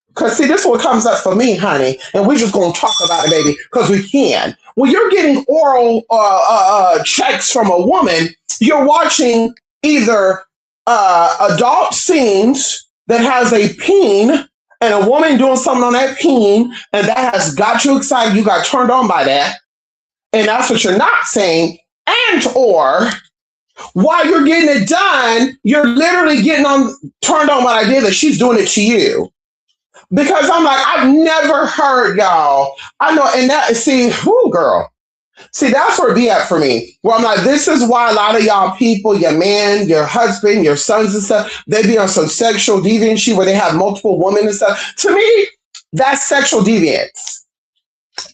[SPEAKER 1] because see, this is what comes up for me, honey, and we're just going to talk about it, baby, because we can. When you're getting oral checks from a woman, you're watching either adult scenes that has a peen and a woman doing something on that peen, and that has got you excited. You got turned on by that, and that's what you're not saying. And or while you're getting it done, you're literally getting turned on by the idea that she's doing it to you. Because I'm like, I've never heard y'all. I know, and that see, whoo, girl. See, that's where it be at for me. Where I'm like, this is why a lot of y'all people, your man, your husband, your sons and stuff, they be on some sexual deviancy where they have multiple women and stuff. To me, that's sexual deviance.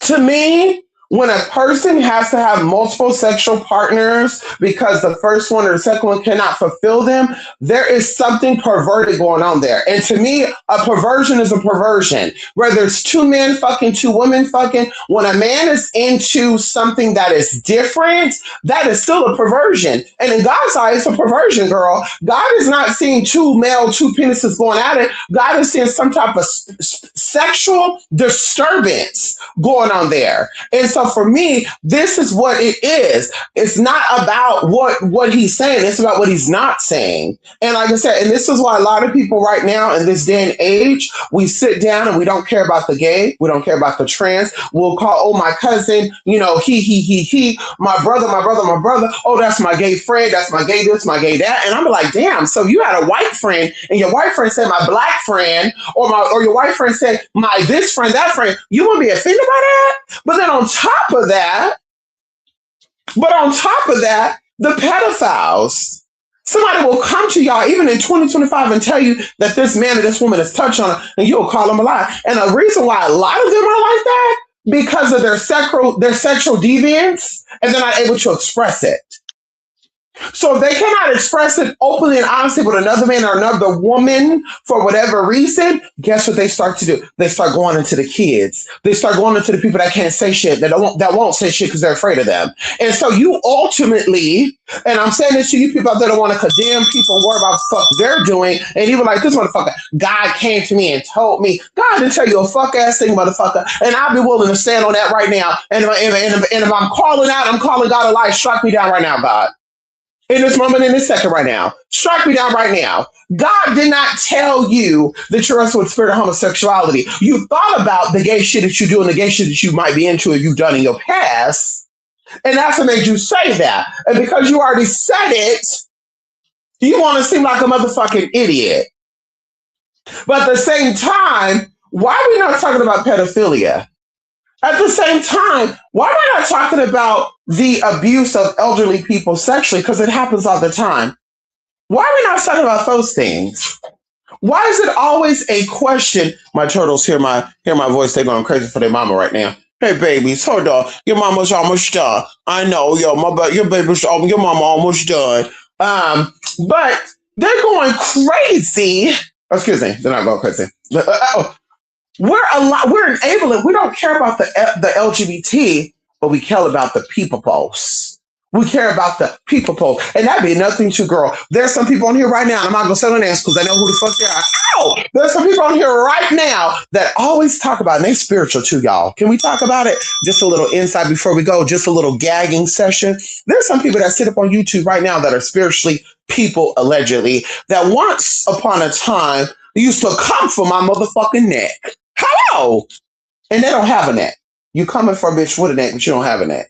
[SPEAKER 1] To me, when a person has to have multiple sexual partners because the first one or the second one cannot fulfill them, there is something perverted going on there. And to me, a perversion is a perversion. Whether it's two men fucking, two women fucking, when a man is into something that is different, that is still a perversion. And in God's eyes, it's a perversion, girl. God is not seeing two penises going at it. God is seeing some type of sexual disturbance going on there. And so for me, this is what it is. It's not about what he's saying. It's about what he's not saying. And like I said, and this is why a lot of people right now in this day and age, we sit down and we don't care about the gay. We don't care about the trans. We'll call, oh, my cousin, he, my brother. Oh, that's my gay friend. That's my gay this, my gay that. And I'm like, damn. So you had a white friend and your white friend said my black friend or your white friend said my this friend, that friend. You won't be offended by that? But then on top of that, the pedophiles, somebody will come to y'all even in 2025 and tell you that this man or this woman has touched on it, and you'll call them a lie. And the reason why a lot of them are like that, because of their sexual deviance, and they're not able to express it. So if they cannot express it openly and honestly with another man or another woman for whatever reason, guess what they start to do? They start going into the kids. They start going into the people that can't say shit, that won't say shit because they're afraid of them. And so you ultimately, and I'm saying this to you people out there that want to condemn people and worry about the fuck they're doing, and even like this motherfucker, God came to me and told me, God didn't tell you a fuck ass thing, motherfucker, and I'll be willing to stand on that right now. And if I'm calling out, I'm calling God a lie. Strike me down right now, God. In this moment, in this second right now. Strike me down right now. God did not tell you that you're wrestling with the spirit of homosexuality. You thought about the gay shit that you do and the gay shit that you might be into if you've done in your past. And that's what made you say that. And because you already said it, you want to seem like a motherfucking idiot. But at the same time, why are we not talking about pedophilia? At the same time, why are we not talking about the abuse of elderly people sexually? Because it happens all the time. Why are we not talking about those things? Why is it always a question? My turtles hear my voice. They're going crazy for their mama right now. Hey, babies, hold on. Your mama's almost done. I know, your mama almost done. But they're going crazy. Excuse me, they're not going crazy. We're enabling. We don't care about the LGBT, but we care about the people boss. We care about the people poll. And that'd be another thing too, girl. There's some people on here right now, and I'm not gonna say their names because I know who the fuck they are. Ow! There's some people on here right now that always talk about, and they spiritual too, y'all. Can we talk about it? Just a little insight before we go, just a little gagging session. There's some people that sit up on YouTube right now that are spiritually people, allegedly, that once upon a time used to come for my motherfucking neck. Hello! And they don't have a neck. You coming for a bitch with a neck, but you don't have a neck.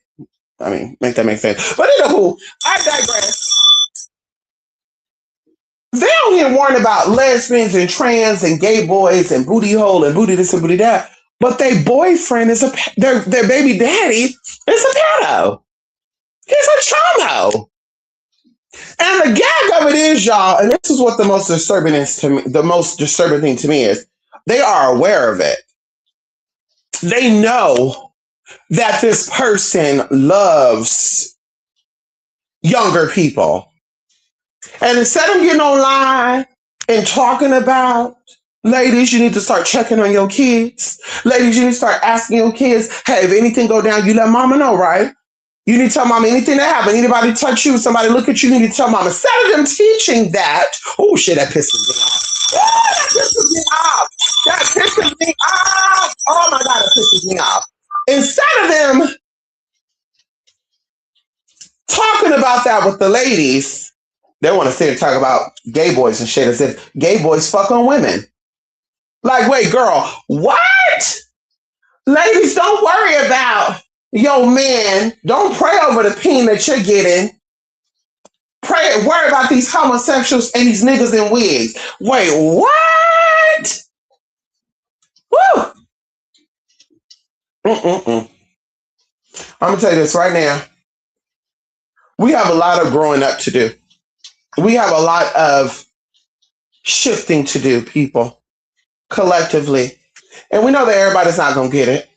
[SPEAKER 1] I mean, make that make sense. But anywho, I digress. They don't here worrying about lesbians and trans and gay boys and booty hole and booty this and booty that. But their boyfriend is their baby daddy is a pedo. He's a chomo. And the gag of it is, y'all, and this is what the most disturbing is to me, the most disturbing thing to me is they are aware of it. They know that this person loves younger people. And instead of getting online and talking about, ladies, you need to start checking on your kids. Ladies, you need to start asking your kids, hey, if anything go down, you let mama know, right? You need to tell mama anything that happened. Anybody touch you, somebody look at you, you need to tell mama. Instead of them teaching that, oh shit, that pisses me off. Oh, that pisses me off. That pisses me off. Oh my God, it pisses me off. Instead of them talking about that with the ladies, they want to sit and talk about gay boys and shit as if gay boys fuck on women. Like, wait, girl, what? Ladies, don't worry about your man. Don't pray over the peen that you're getting. Worry about these homosexuals and these niggas in wigs. Wait, what? Woo! I'm gonna tell you this right now. We have a lot of growing up to do. We have a lot of shifting to do, people, collectively. And we know that everybody's not gonna get it.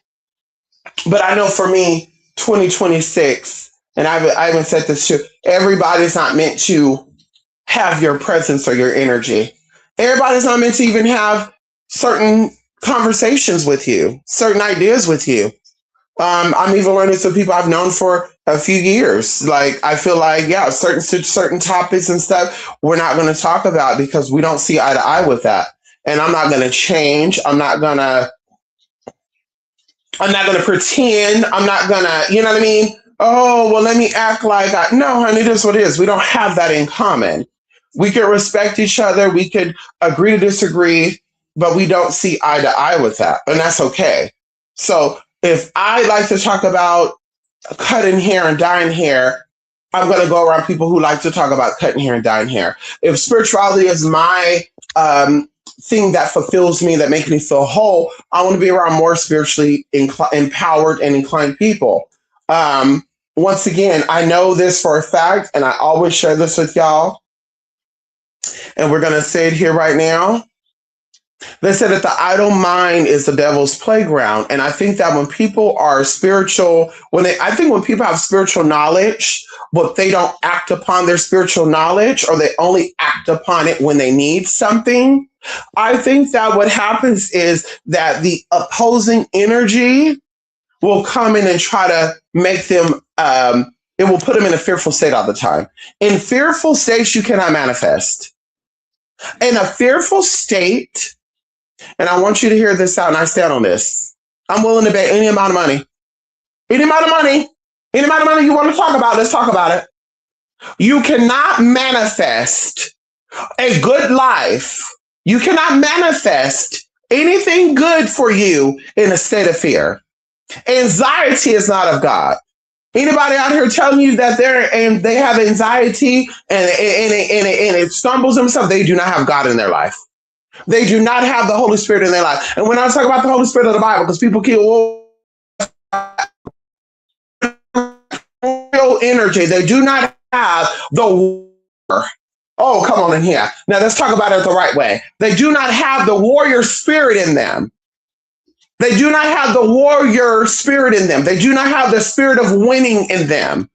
[SPEAKER 1] But I know for me, 2026, and I even said this too, everybody's not meant to have your presence or your energy. Everybody's not meant to even have certain conversations with you, certain ideas with you. I'm even learning some people I've known for a few years. Like, I feel like, yeah, certain topics and stuff we're not going to talk about because we don't see eye to eye with that. And I'm not going to change. I'm not going to pretend. I'm not going to, you know what I mean? Oh, well, let me act like no, honey, this is what it is. We don't have that in common. We can respect each other. We could agree to disagree, but we don't see eye to eye with that. And that's okay. So if I like to talk about cutting hair and dyeing hair, I'm going to go around people who like to talk about cutting hair and dyeing hair. If spirituality is my thing that fulfills me, that makes me feel whole, I want to be around more spiritually empowered and inclined people. Once again, I know this for a fact, and I always share this with y'all. And we're going to say it here right now. They said that the idle mind is the devil's playground. And I think that when people are spiritual, when people have spiritual knowledge, but they don't act upon their spiritual knowledge, or they only act upon it when they need something, I think that what happens is that the opposing energy will come in and try to make them, it will put them in a fearful state all the time. In fearful states, you cannot manifest. In a fearful state, and I want you to hear this out, and I stand on this, I'm willing to bet any amount of money. Any amount of money. Any amount of money you want to talk about, let's talk about it. You cannot manifest a good life. You cannot manifest anything good for you in a state of fear. Anxiety is not of God. Anybody out here telling you that they have anxiety and it stumbles themselves, they do not have God in their life. They do not have the Holy Spirit in their life. And when I talk about the Holy Spirit of the Bible, because people keep real energy, they do not have the oh, come on in here. Now let's talk about it the right way. They do not have the warrior spirit in them. They do not have the warrior spirit in them. They do not have the spirit of winning in them.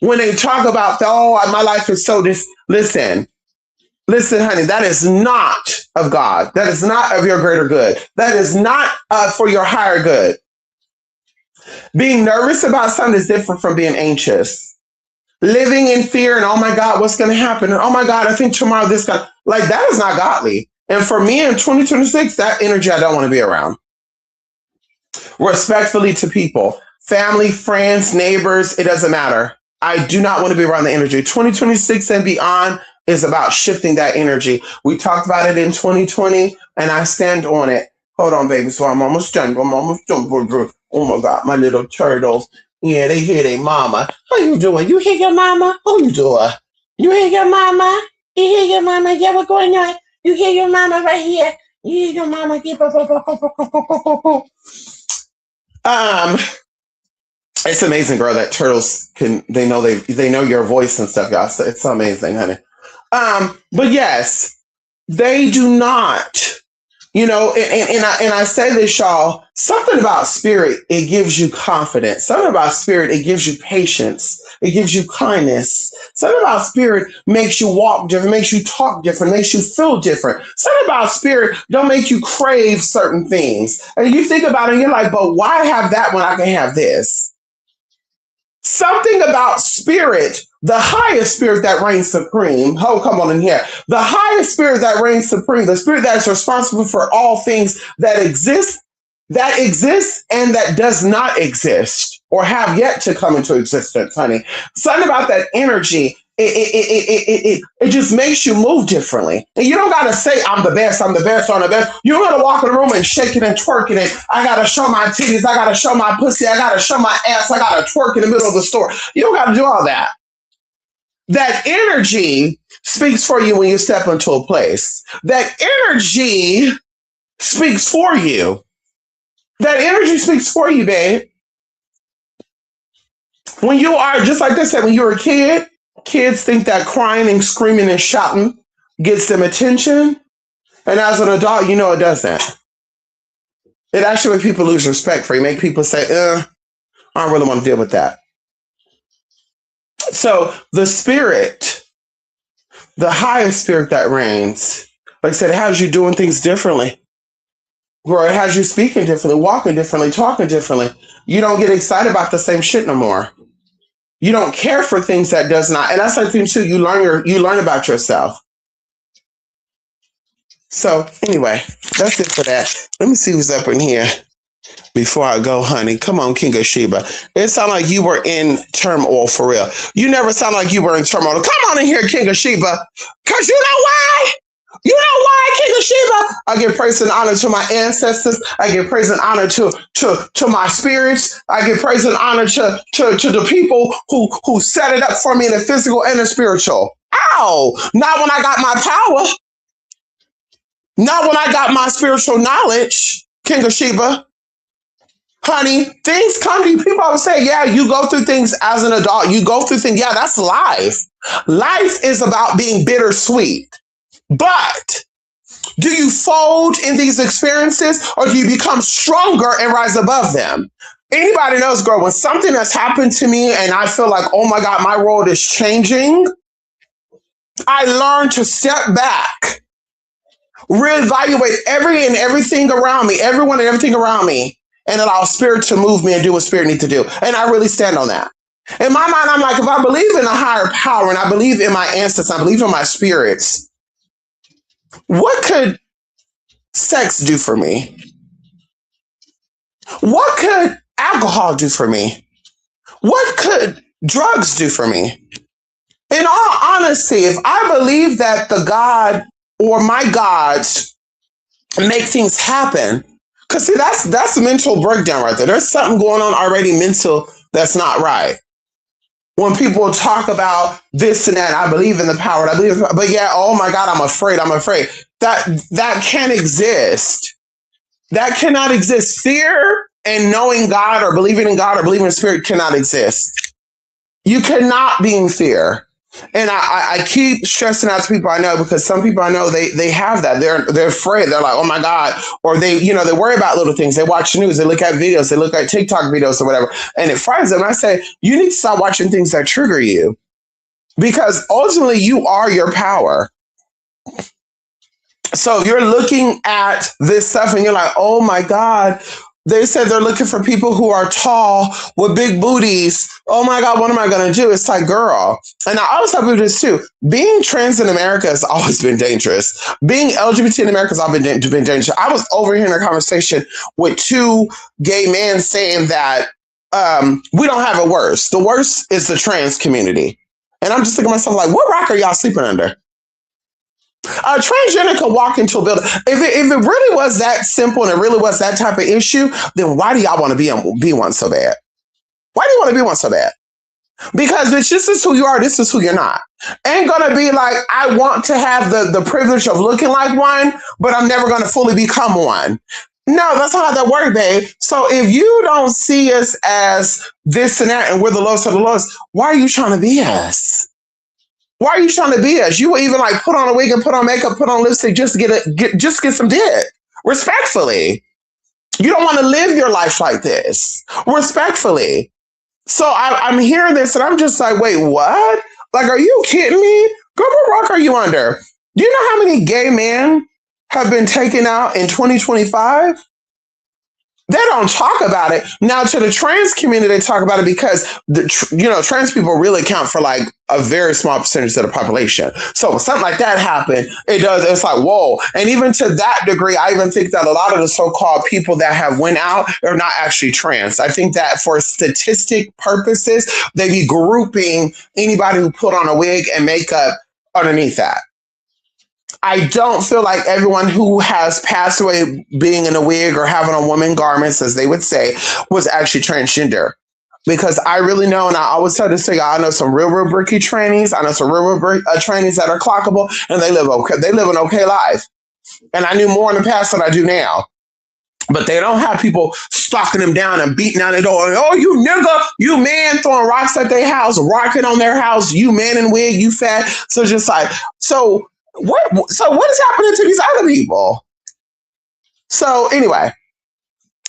[SPEAKER 1] When they talk about, my life is so listen, honey, that is not of God. That is not of your greater good. That is not for your higher good. Being nervous about something is different from being anxious. living in fear and oh my God, what's going to happen? And oh my God, I think tomorrow this guy, like that is not godly. And for me in 2026, that energy I don't want to be around. Respectfully to people, family, friends, neighbors, it doesn't matter. I do not want to be around the energy. 2026 and beyond is about shifting that energy. We talked about it in 2020 and I stand on it. Hold on, baby. So I'm almost done. Oh my God, my little turtles. Yeah, they hear their mama. How you doing? You hear your mama? How you doing? You hear your mama? You hear your mama? Yeah, what's going on? You hear your mama right here? You hear your mama? It's amazing, girl, that turtles can they know your voice and stuff, y'all. So it's amazing, honey. But yes, they do not. And I say this, y'all, something about spirit, it gives you confidence. Something about spirit, it gives you patience. It gives you kindness. Something about spirit makes you walk different, makes you talk different, makes you feel different. Something about spirit don't make you crave certain things. And you think about it and you're like, but why have that when I can have this? Something about spirit, the highest spirit that reigns supreme. Oh, come on in here. The highest spirit that reigns supreme, the spirit that is responsible for all things that exists, and that does not exist or have yet to come into existence, honey. Something about that energy, it just makes you move differently. And you don't got to say, I'm the best, I'm the best, I'm the best. You don't got to walk in the room and shake it and twerk it. And I got to show my titties. I got to show my pussy. I got to show my ass. I got to twerk in the middle of the store. You don't got to do all that. That energy speaks for you when you step into a place. That energy speaks for you. That energy speaks for you, babe. When you are, just like they said, when you're a kid, kids think that crying and screaming and shouting gets them attention. And as an adult, you know it doesn't. It actually makes people lose respect for you, make people say, I don't really want to deal with that. So the spirit, the highest spirit that reigns, like I said, it has you doing things differently. Or it has you speaking differently, walking differently, talking differently. You don't get excited about the same shit no more. You don't care for things that does not. And that's the thing too. You learn about yourself. So anyway, that's it for that. Let me see who's up in here before I go, honey. Come on, King of Sheba. It sounded like you were in turmoil for real. You never sound like you were in turmoil. Come on in here, King of Sheba. Because you know why? You know why, King of Sheba? I give praise and honor to my ancestors. I give praise and honor to my spirits. I give praise and honor to the people who set it up for me in the physical and the spiritual. Ow! Not when I got my power. Not when I got my spiritual knowledge, King of Sheba. Honey, things come to you. People always say, yeah, you go through things as an adult. You go through things. Yeah, that's life. Life is about being bittersweet. But do you fold in these experiences or do you become stronger and rise above them? Anybody knows, girl, when something has happened to me and I feel like, oh my God, my world is changing, I learn to step back, reevaluate everything around me, everyone and everything around me, and allow spirit to move me and do what spirit needs to do. And I really stand on that. In my mind, I'm like, if I believe in a higher power and I believe in my ancestors, I believe in my spirits, what could sex do for me? What could alcohol do for me? What could drugs do for me? In all honesty, if I believe that the God or my gods make things happen, because see, that's a mental breakdown right there. There's something going on already mental that's not right. When people talk about this and that, I believe in the power. I believe, but yeah, oh my God, I'm afraid. That can't exist. That cannot exist. Fear and knowing God or believing in God or believing in spirit cannot exist. You cannot be in fear. And I keep stressing out to people I know, because some people I know, they have that. They're afraid. They're like, oh my God. Or they worry about little things. They watch news, they look at videos, they look at TikTok videos or whatever. And it frightens them. I say, you need to stop watching things that trigger you, because ultimately you are your power. So if you're looking at this stuff and you're like, oh my God, They said they're looking for people who are tall with big booties. Oh my God, what am I going to do? It's like, girl. And I always tell people this too. Being trans in America has always been dangerous. Being LGBT in America has always been dangerous. I was overhearing a conversation with two gay men saying that we don't have it worse. The worst is the trans community. And I'm just thinking to myself, like, what rock are y'all sleeping under? A transgender can walk into a building. If it really was that simple and it really was that type of issue, then why do y'all want to be one so bad? Why do you want to be one so bad? Because it's just this is who you are, this is who you're not. Ain't gonna be like, I want to have the privilege of looking like one, but I'm never gonna fully become one. No, that's not how that works, babe. So if you don't see us as this and that and we're the lowest of the lowest, why are you trying to be us? Why are you trying to be us? You will even like put on a wig and put on makeup, put on lipstick just to get some dick. Respectfully. You don't want to live your life like this. Respectfully. So I'm hearing this and I'm just like, wait, what? Like, are you kidding me? Girl, what rock are you under? Do you know how many gay men have been taken out in 2025? They don't talk about it. Now, to the trans community, they talk about it because trans people really account for like a very small percentage of the population. So when something like that happened, it's like, whoa. And even to that degree, I even think that a lot of the so-called people that have went out are not actually trans. I think that for statistic purposes, they be grouping anybody who put on a wig and makeup underneath that. I don't feel like everyone who has passed away being in a wig or having on woman garments, as they would say, was actually transgender. Because I really know, and I always tell this thing, I know some real bricky trannies. I know some real trannies that are clockable, and they live okay. They live an okay life. And I knew more in the past than I do now. But they don't have people stalking them down and beating down their door. Oh, you nigga, you man, throwing rocks at their house, rocking on their house, you man in wig, you fat. So just like, what is happening to these other people? So anyway,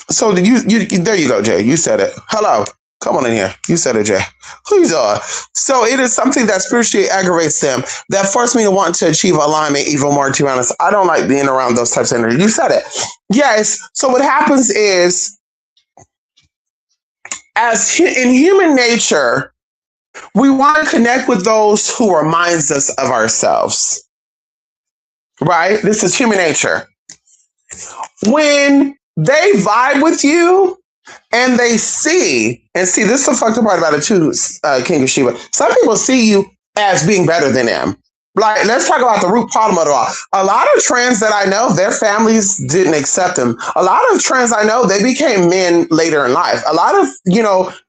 [SPEAKER 1] so you there you go, Jay. You said it. Hello. Come on in here. You said it, Jay. Please. So it is something that spiritually aggravates them that forced me to want to achieve alignment even more, to be honest. I don't like being around those types of energy. You said it. Yes. So what happens is, in human nature, we want to connect with those who reminds us of ourselves. Right? This is human nature. When they vibe with you and they see, this is the fucked up part about it too, King of Sheba. Some people see you as being better than them. Like, let's talk about the root problem of it all. A lot of trans that I know, their families didn't accept them. A lot of trans I know, they became men later in life. A lot of,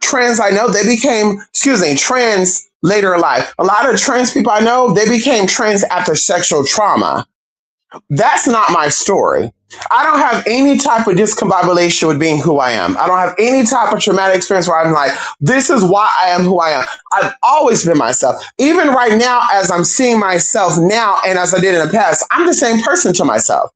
[SPEAKER 1] trans I know, they became, trans later in life. A lot of trans people I know, they became trans after sexual trauma. That's not my story. I don't have any type of discombobulation with being who I am. I don't have any type of traumatic experience where I'm like, this is why I am who I am. I've always been myself. Even right now, as I'm seeing myself now and as I did in the past, I'm the same person to myself.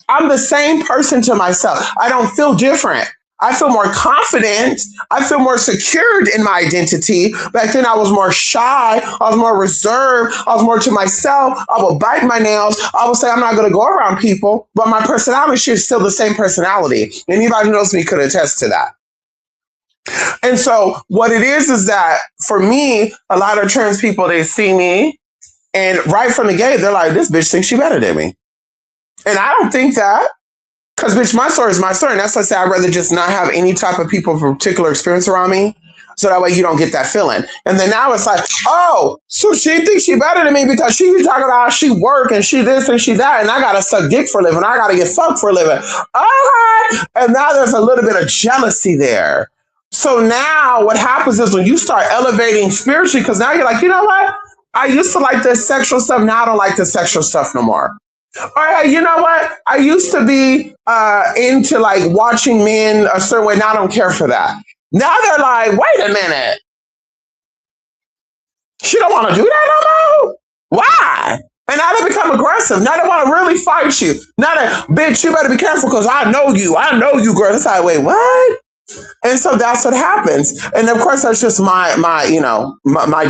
[SPEAKER 1] I'm the same person to myself. I don't feel different. I feel more confident. I feel more secured in my identity. Back then, I was more shy. I was more reserved. I was more to myself. I would bite my nails. I would say, I'm not going to go around people. But my personality is still the same personality. Anybody who knows me could attest to that. And so what it is that for me, a lot of trans people, they see me and right from the gate, they're like, this bitch thinks she better than me. And I don't think that. Because, bitch, my story is my story. And that's why I say I'd rather just not have any type of people with particular experience around me. So that way you don't get that feeling. And then now it's like, oh, so she thinks she better than me because she be talking about how she work and she this and she that. And I got to suck dick for a living. I got to get fucked for a living. Okay. And now there's a little bit of jealousy there. So now what happens is when you start elevating spiritually, because now you're like, you know what? I used to like the sexual stuff. Now I don't like the sexual stuff no more. All right, you know what? I used to be into like watching men a certain way. Now I don't care for that. Now they're like, wait a minute. She don't want to do that no more? Why? And now they become aggressive. Now they want to really fight you. Now that, bitch, you better be careful because I know you. I know you, girl. It's like, wait, what? And so that's what happens. And of course, that's just my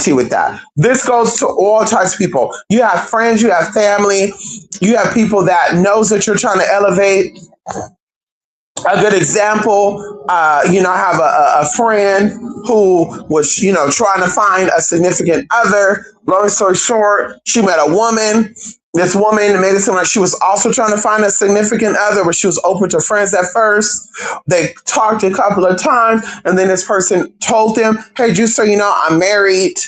[SPEAKER 1] tea with that. This goes to all types of people. You have friends, you have family, you have people that knows that you're trying to elevate. A good example, I have a friend who was, trying to find a significant other. Long story short, she met a woman. This woman made it seem like she was also trying to find a significant other, but she was open to friends at first. They talked a couple of times, and then this person told them, "Hey, just so you know, I'm married,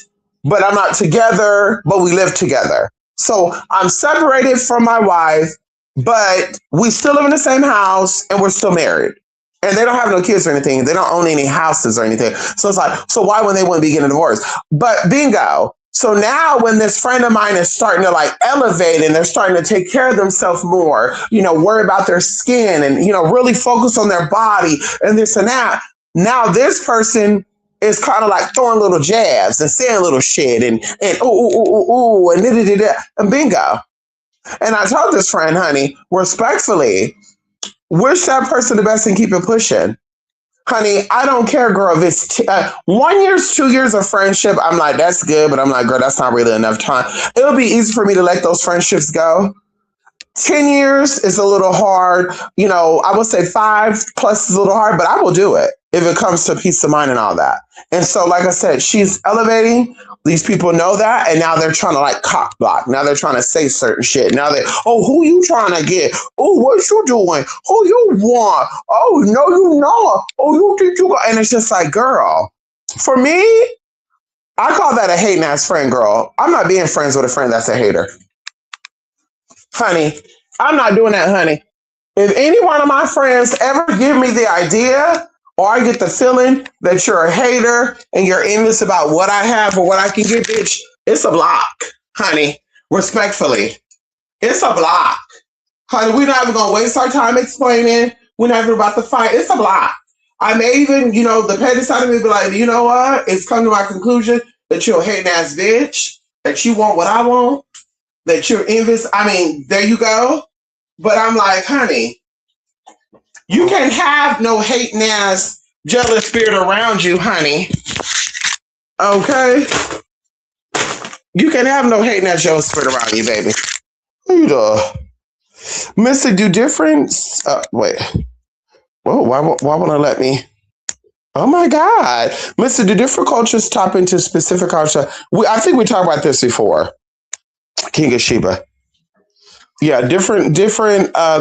[SPEAKER 1] but I'm not together, but we live together. So I'm separated from my wife, but we still live in the same house and we're still married. And they don't have no kids or anything. They don't own any houses or anything. So it's like, so why would they want to be getting a divorce? But bingo. So now when this friend of mine is starting to like elevate and they're starting to take care of themselves more, worry about their skin and, really focus on their body and this and that. Now this person is kind of like throwing little jabs and saying little shit and ooh and and bingo. And I told this friend, honey, respectfully, wish that person the best and keep it pushing. Honey, I don't care, girl. If it's 1 year, 2 years of friendship, I'm like, that's good. But I'm like, girl, that's not really enough time. It'll be easy for me to let those friendships go. 10 years is a little hard. I would say 5 plus is a little hard, but I will do it if it comes to peace of mind and all that. And so, like I said, she's elevating. These people know that, and now they're trying to like cock block. Now they're trying to say certain shit. Now who you trying to get? Oh, what you doing? Who you want? Oh, no, you know. Oh, you think you got? And it's just like, girl, for me, I call that a hating ass friend, girl. I'm not being friends with a friend that's a hater. Honey, I'm not doing that, honey. If any one of my friends ever give me the idea or I get the feeling that you're a hater and you're envious about what I have or what I can get, bitch, it's a block, honey. Respectfully, it's a block. Honey, we're not even going to waste our time explaining. We're not even about to fight. It's a block. I may even, the petty side of me be like, you know what? It's come to my conclusion that you're a hating ass bitch, that you want what I want, that you're envious. I mean, there you go. But I'm like, honey, you can't have no hating ass jealous spirit around you, honey. Okay? You can't have no hating ass jealous spirit around you, baby. Mr. Do difference. Wait. Whoa, why won't I let me? Oh my God. Mr. Do different cultures tap into specific culture? I think we talked about this before. King of Sheba. Yeah, different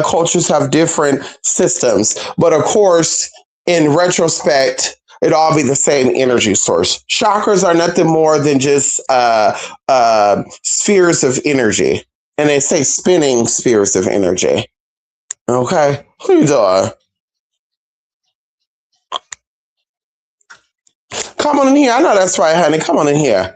[SPEAKER 1] cultures have different systems, but of course, in retrospect, it all be the same energy source. Chakras are nothing more than just spheres of energy, and they say spinning spheres of energy. Okay, who you doing? Come on in here. I know that's right, honey. Come on in here.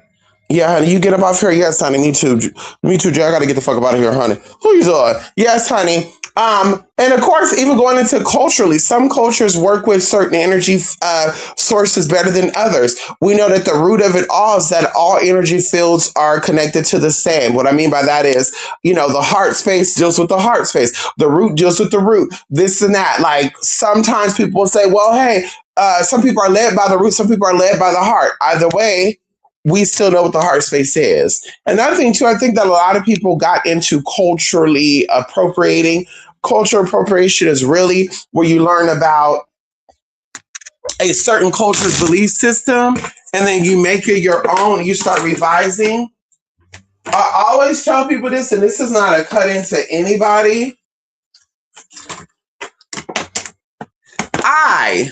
[SPEAKER 1] Yeah, honey, you get up off here. Yes, honey. Me too. Me too, Jay. I gotta get the fuck up out of here, honey. Who you doing? Yes, honey. And of course, even going into culturally, some cultures work with certain energy sources better than others. We know that the root of it all is that all energy fields are connected to the same. What I mean by that is, the heart space deals with the heart space. The root deals with the root. This and that. Like sometimes people will say, well, hey, some people are led by the root, some people are led by the heart. Either way, we still know what the heart space is. Another thing, too, I think that a lot of people got into culturally appropriating. Cultural appropriation is really where you learn about a certain culture's belief system, and then you make it your own. You start revising. I always tell people this, and this is not a cut into anybody. I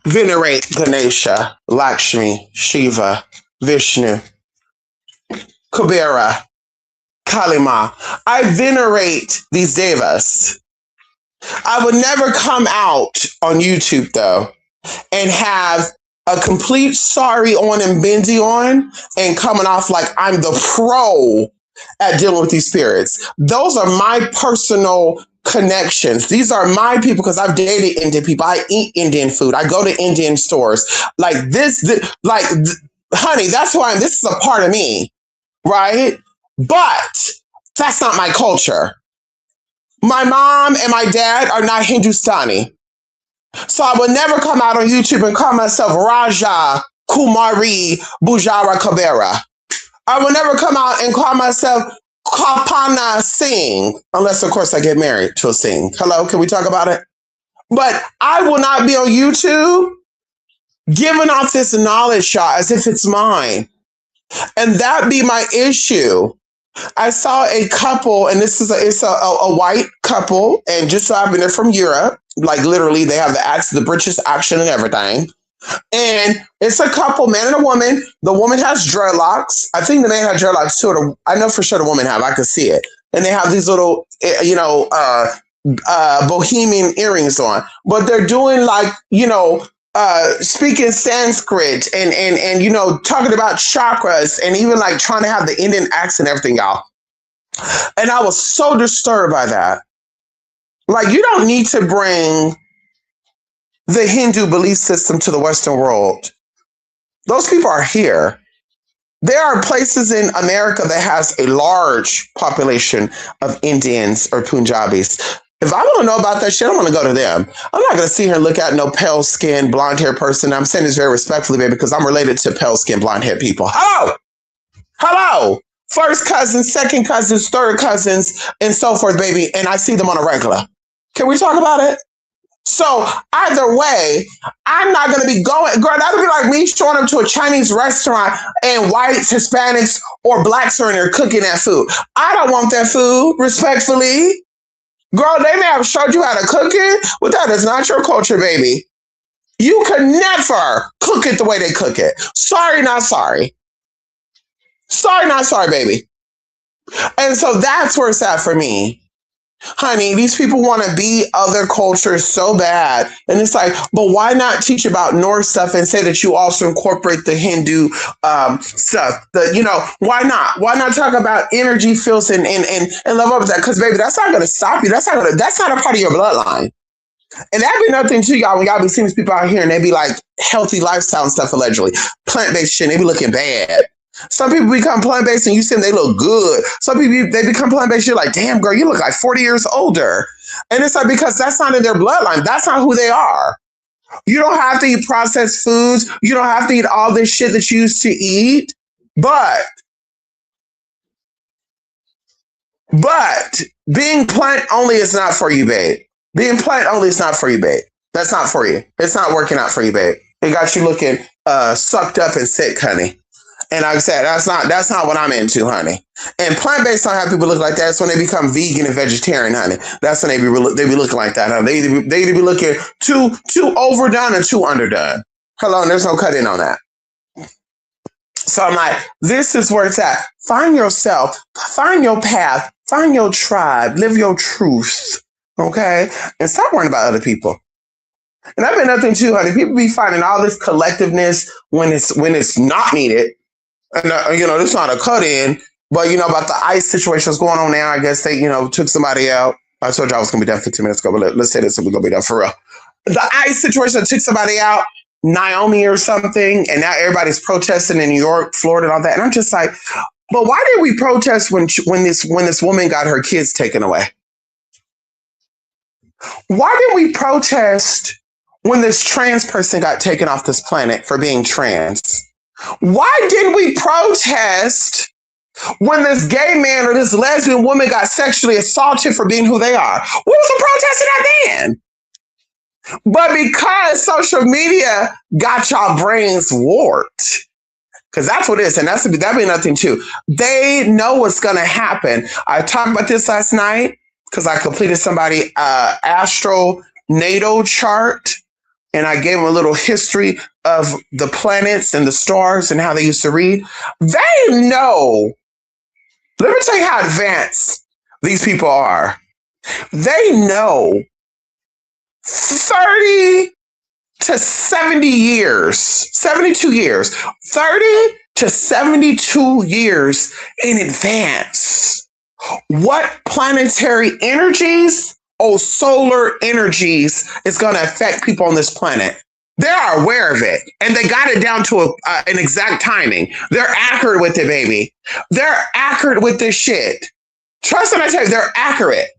[SPEAKER 1] venerate Ganesha, Lakshmi, Shiva, Vishnu, Kubera, Kalima. I venerate these devas. I would never come out on YouTube, though, and have a complete sorry on and bendy on and coming off like I'm the pro at dealing with these spirits. Those are my personal connections. These are my people because I've dated Indian people. I eat Indian food. I go to Indian stores. Like honey, that's why this is a part of me, right? But that's not my culture. My mom and my dad are not Hindustani. So I would never come out on YouTube and call myself Raja Kumari Bujara Kabera. I would never come out and call myself Kapana Singh, unless of course I get married to a Singh. Hello, can we talk about it? But I will not be on YouTube giving off this knowledge, y'all, as if it's mine. And that be my issue. I saw a couple, and it's a white couple, and just so happened they're from Europe. Like literally, they have the British accent and everything. And it's a couple, man and a woman. The woman has dreadlocks. I think the man has dreadlocks too. I know for sure the woman have. I could see it. And they have these little, bohemian earrings on. But they're doing like, speaking Sanskrit and talking about chakras and even like trying to have the Indian accent and everything, y'all. And I was so disturbed by that. Like, you don't need to bring the Hindu belief system to the Western world. Those people are here. There are places in America that has a large population of Indians or Punjabis. If I want to know about that shit, I'm going to go to them. I'm not going to sit here and look at no pale skinned, blonde haired person. I'm saying this very respectfully, baby, because I'm related to pale skinned, blonde haired people. Hello. First cousins, second cousins, third cousins, and so forth, baby. And I see them on a regular. Can we talk about it? So either way, I'm not going to be going, girl, that would be like me showing up to a Chinese restaurant and whites, Hispanics, or blacks are in there cooking that food. I don't want that food, respectfully. Girl, they may have showed you how to cook it, but that is not your culture, baby. You can never cook it the way they cook it. Sorry, not sorry. Sorry, not sorry, baby. And so that's where it's at for me. Honey, these people want to be other cultures so bad. And it's like, but why not teach about Norse stuff and say that you also incorporate the Hindu stuff? Why not? Why not talk about energy fields and love up with that? Because, baby, that's not going to stop you. That's not a part of your bloodline. And that'd be nothing to y'all when y'all be seeing these people out here and they be like healthy lifestyle and stuff, allegedly. Plant-based shit, they be looking bad. Some people become plant-based and you see them, they look good. Some people, they become plant-based, you're like, damn, girl, you look like 40 years older. And it's like, because that's not in their bloodline. That's not who they are. You don't have to eat processed foods. You don't have to eat all this shit that you used to eat. But being plant-only is not for you, babe. Being plant-only is not for you, babe. That's not for you. It's not working out for you, babe. It got you looking sucked up and sick, honey. And like I said, that's not what I'm into, honey. And plant-based don't have people look like that. That's when they become vegan and vegetarian, honey. That's when they be looking like that, honey. They either be looking too overdone or too underdone. Hello, and there's no cut in on that. So I'm like, this is where it's at. Find yourself, find your path, find your tribe, live your truth, okay? And stop worrying about other people. And I've been nothing too, honey. People be finding all this collectiveness when it's not needed. And, it's not a cut-in, but, about the ICE situation that's going on now, I guess they, took somebody out. I told you I was going to be done 15 minutes ago, but let's say this and we're going to be done for real. The ICE situation took somebody out, Naomi or something, and now everybody's protesting in New York, Florida, and all that. And I'm just like, but why did we protest when this woman got her kids taken away? Why did we protest when this trans person got taken off this planet for being trans? Why didn't we protest when this gay man or this lesbian woman got sexually assaulted for being who they are? What was the protesting that then? But because social media got y'all brains warped, because that's what it is, and that'd be nothing too. They know what's going to happen. I talked about this last night because I completed somebody astro natal chart. And I gave them a little history of the planets and the stars and how they used to read. They know. Let me tell you how advanced these people are. They know 30 to 70 years, 72 years, 30 to 72 years in advance. What planetary energies solar energies is going to affect people on this planet. They are aware of it, and they got it down to an exact timing. They're accurate with it, baby. They're accurate with this shit. Trust me, I tell you, they're accurate.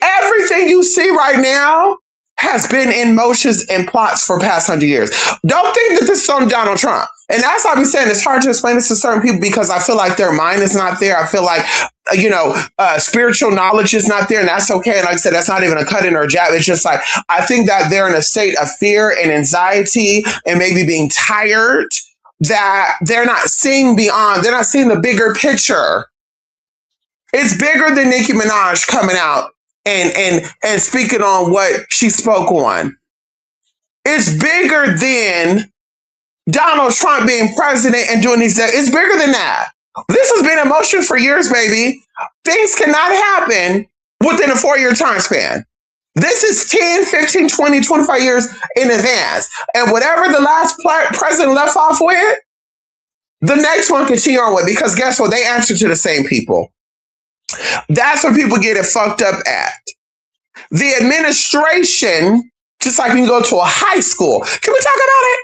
[SPEAKER 1] Everything you see right now has been in motions and plots for past 100 years. Don't think that this is on Donald Trump. And that's why I be saying it's hard to explain this to certain people because I feel like their mind is not there. I feel like spiritual knowledge is not there, and that's okay. And like I said, that's not even a cut in or a jab. It's just like, I think that they're in a state of fear and anxiety and maybe being tired, that they're not seeing beyond, they're not seeing the bigger picture. It's bigger than Nicki Minaj coming out and speaking on what she spoke on. It's bigger than Donald Trump being president and doing these things. It's bigger than that. This has been in motion for years, baby. Things cannot happen within a 4-year time span. This is 10, 15, 20, 25 years in advance. And whatever the last president left off with, the next one continue on with, because guess what? They answer to the same people. That's where people get it fucked up at. The administration, just like when you go to a high school. Can we talk about it?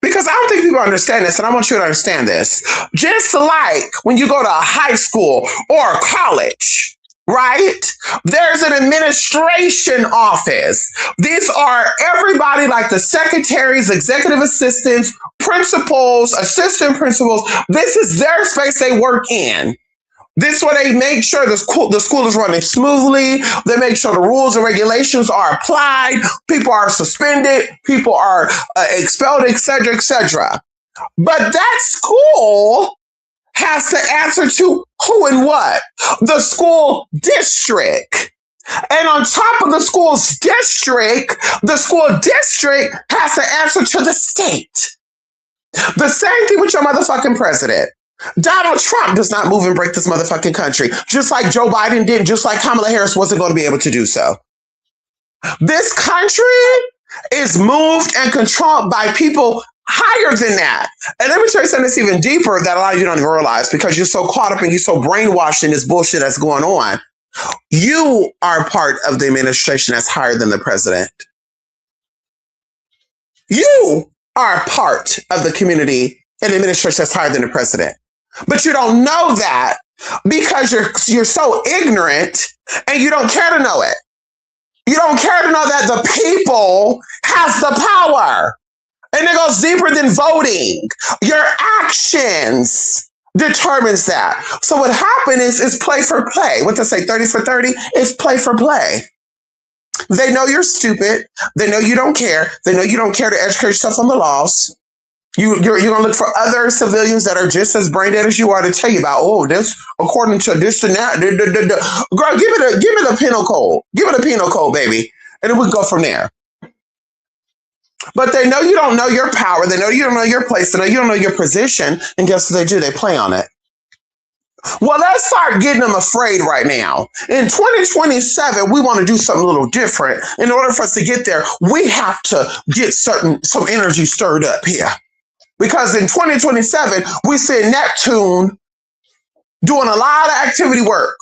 [SPEAKER 1] Because I don't think people understand this, and I want you to understand this. Just like when you go to a high school or college, right? There's an administration office. These are everybody like the secretaries, executive assistants, principals, assistant principals. This is their space they work in. This is where they make sure the school is running smoothly. They make sure the rules and regulations are applied. People are suspended. People are expelled, etc., etc. But that school has to answer to who and what? The school district. And on top of the school district has to answer to the state. The same thing with your motherfucking president. Donald Trump does not move and break this motherfucking country, just like Joe Biden did, just like Kamala Harris wasn't going to be able to do so. This country is moved and controlled by people higher than that. And let me tell you something that's even deeper that a lot of you don't even realize, because you're so caught up and you're so brainwashed in this bullshit that's going on. You are part of the administration that's higher than the president. You are part of the community and administration that's higher than the president. But you don't know that because you're so ignorant and you don't care to know it. You don't care to know that the people has the power. And it goes deeper than voting. Your actions determines that. So what happened is play for play. What they say, 30 for 30? It's play for play. They know you're stupid. They know you don't care. They know you don't care to educate yourself on the laws. You're going to look for other civilians that are just as brain dead as you are to tell you about, oh, this, according to this and that. Girl, give it a penal code. Give it a penal code, baby. And then we can go from there. But they know you don't know your power. They know you don't know your place. They know you don't know your position. And guess what they do? They play on it. Well, let's start getting them afraid right now. In 2027, we want to do something a little different. In order for us to get there, we have to get some energy stirred up here. Because in 2027, we see Neptune doing a lot of activity work.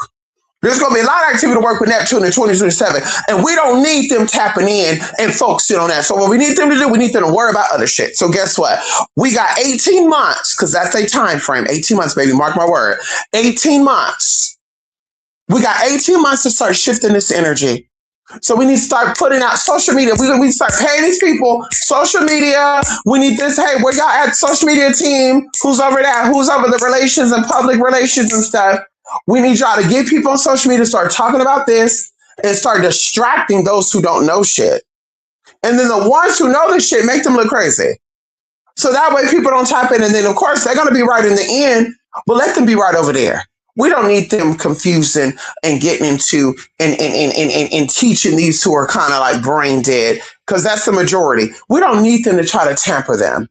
[SPEAKER 1] There's going to be a lot of activity work with Neptune in 2027. And we don't need them tapping in and focusing on that. So what we need them to do, we need them to worry about other shit. So guess what? We got 18 months, because that's their time frame. 18 months, baby. Mark my word. 18 months. We got 18 months to start shifting this energy. So we need to start putting out social media. We need to start paying these people social media. We need this. Hey, where y'all at? Social media team. Who's over that? Who's over the relations and public relations and stuff? We need y'all to get people on social media, start talking about this, and start distracting those who don't know shit. And then the ones who know this shit, make them look crazy. So that way people don't type in. And then, of course, they're going to be right in the end, but let them be right over there. We don't need them confusing and getting into and teaching these who are kind of like brain dead, because that's the majority. We don't need them to try to tamper them.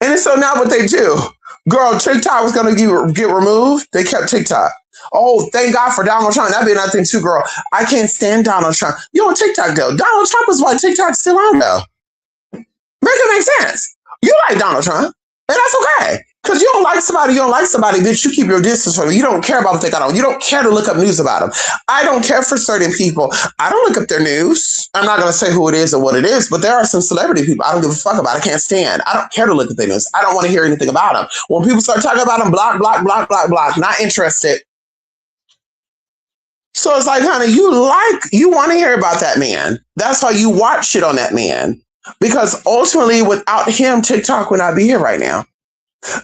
[SPEAKER 1] And so now what they do, girl, TikTok was going to get removed. They kept TikTok. Oh, thank God for Donald Trump. That'd be another thing too, girl. I can't stand Donald Trump. You on TikTok though. Donald Trump is why TikTok's still on though. Make it make sense. You like Donald Trump, and that's okay. Because you don't like somebody, bitch, you keep your distance from them. You don't care about what they got on. You don't care to look up news about them. I don't care for certain people. I don't look up their news. I'm not going to say who it is or what it is, but there are some celebrity people I don't give a fuck about. I can't stand. I don't care to look at their news. I don't want to hear anything about them. When people start talking about them, block. Not interested. So it's like, honey, you want to hear about that man. That's why you watch shit on that man. Because ultimately, without him, TikTok would not be here right now.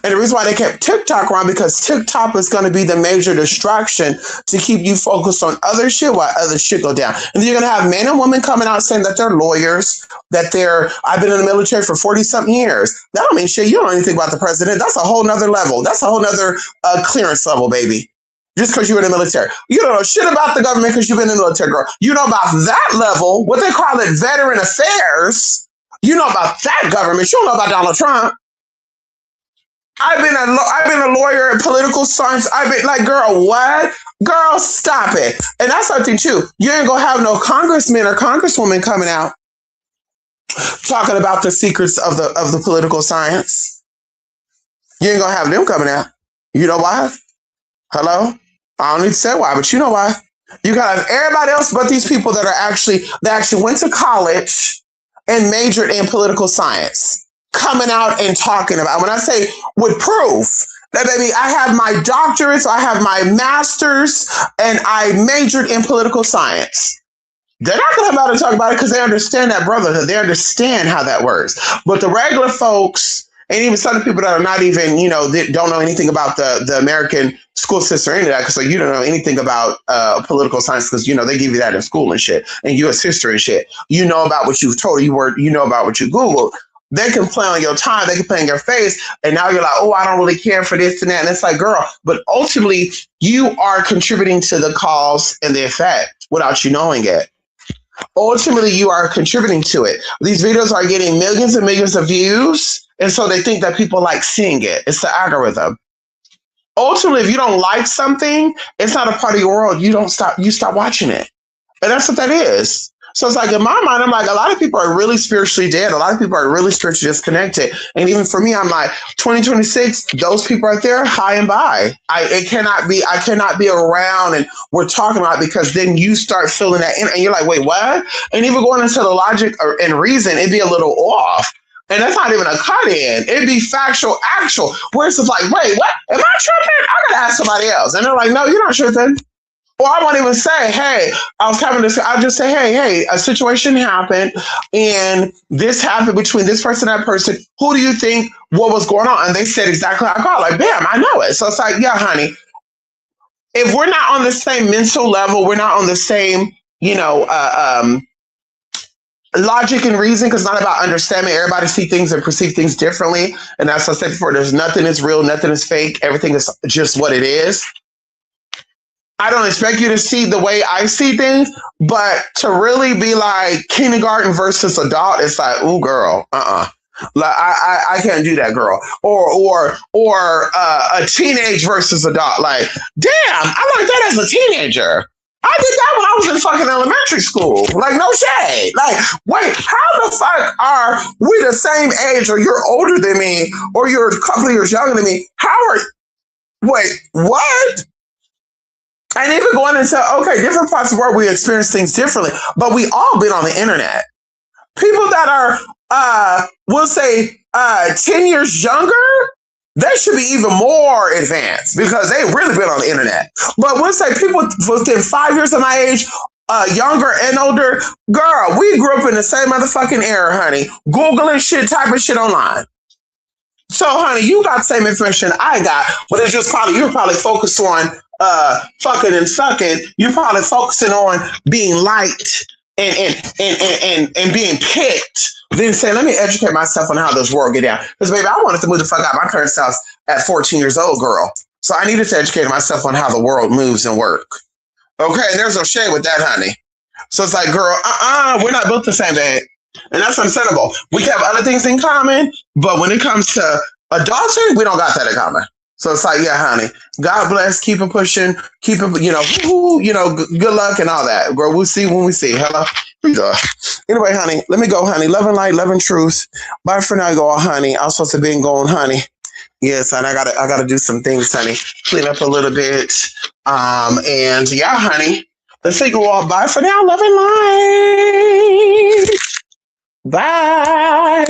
[SPEAKER 1] And the reason why they kept TikTok around, because TikTok is going to be the major distraction to keep you focused on other shit while other shit go down. And then you're going to have men and women coming out saying that they're lawyers, I've been in the military for 40 something years. That don't mean shit. You don't know anything about the president. That's a whole nother level. That's a whole nother clearance level, baby. Just because you're in the military. You don't know shit about the government because you've been in the military, girl. You know about that level, what they call it, veteran affairs. You know about that government. You don't know about Donald Trump. I've been a lawyer in political science. I've been like, girl, what? Girl, stop it. And that's something too. You ain't gonna have no congressmen or congresswomen coming out talking about the secrets of the political science. You ain't gonna have them coming out. You know why? Hello? I don't need to say why, but you know why. You gotta have everybody else but these people that actually went to college and majored in political science coming out and talking about. When I say with proof that, baby, I have my doctorates, I have my master's, and I majored in political science. They're not going to come out and talk about it because they understand that brotherhood. They understand how that works. But the regular folks, and even some of the people that are not even, that don't know anything about the American school system or any of that, because you don't know anything about political science because, they give you that in school and shit, and U.S. history and shit. You know about what you've told, you know about what you Googled. They can play on your time, they can play in your face, and now you're like, oh, I don't really care for this and that. And it's like, girl, but ultimately, you are contributing to the cause and the effect without you knowing it. Ultimately, you are contributing to it. These videos are getting millions and millions of views, and so they think that people like seeing it. It's the algorithm. Ultimately, if you don't like something, it's not a part of your world. You stop watching it. And that's what that is. So it's like, in my mind, I'm like, a lot of people are really spiritually dead. A lot of people are really spiritually disconnected. And even for me, I'm like, 2026, those people right there, high and by. I cannot be around and we're talking about it, because then you start feeling that, and you're like, wait, what? And even going into the logic and reason, it'd be a little off. And that's not even a cut in. It'd be factual, actual. Where it's just like, wait, what? Am I tripping? I gotta ask somebody else. And they're like, no, you're not tripping. Or I won't even say, hey, I'll just say, hey, a situation happened and this happened between this person and that person. Who do you think, what was going on? And they said exactly how I called. Like, bam, I know it. So it's like, yeah, honey, if we're not on the same mental level, we're not on the same, logic and reason, because it's not about understanding. Everybody see things and perceive things differently. And that's what I said before. There's nothing is real, nothing is fake. Everything is just what it is. I don't expect you to see the way I see things, but to really be like kindergarten versus adult, it's like, ooh, girl, like I can't do that, girl. Or a teenage versus adult, like, damn, I like that as a teenager. I did that when I was in fucking elementary school. Like, no shade. Like, wait, how the fuck are we the same age, or you're older than me, or you're a couple of years younger than me? Wait, what? And even going into, okay, different parts of the world, we experience things differently, but we all been on the internet. People that are, we'll say, 10 years younger, they should be even more advanced because they really been on the internet. But we'll say people within 5 years of my age, younger and older, girl, we grew up in the same motherfucking era, honey. Googling shit, typing shit online. So, honey, you got the same information I got, but it's just you're probably focused on fucking and sucking. You're probably focusing on being liked and being picked. Then say, let me educate myself on how this world get down. Because, baby, I wanted to move the fuck out of my parents' house at 14 years old, girl. So I needed to educate myself on how the world moves and work. Okay, and there's no shade with that, honey. So it's like, girl, we're not built the same, babe. And that's understandable. We have other things in common, but when it comes to adultery, we don't got that in common. So it's like, yeah, honey, God bless, keep it pushing, keep it, good luck and all that. Girl, we'll see when we see. Hello? Anyway, honey, let me go, honey. Love and light, love and truth. Bye for now, go, honey. I'm supposed to be going, honey. Yes, and I gotta do some things, honey. Clean up a little bit. And yeah, honey. Let's say go all. Bye for now, love and light. Bye.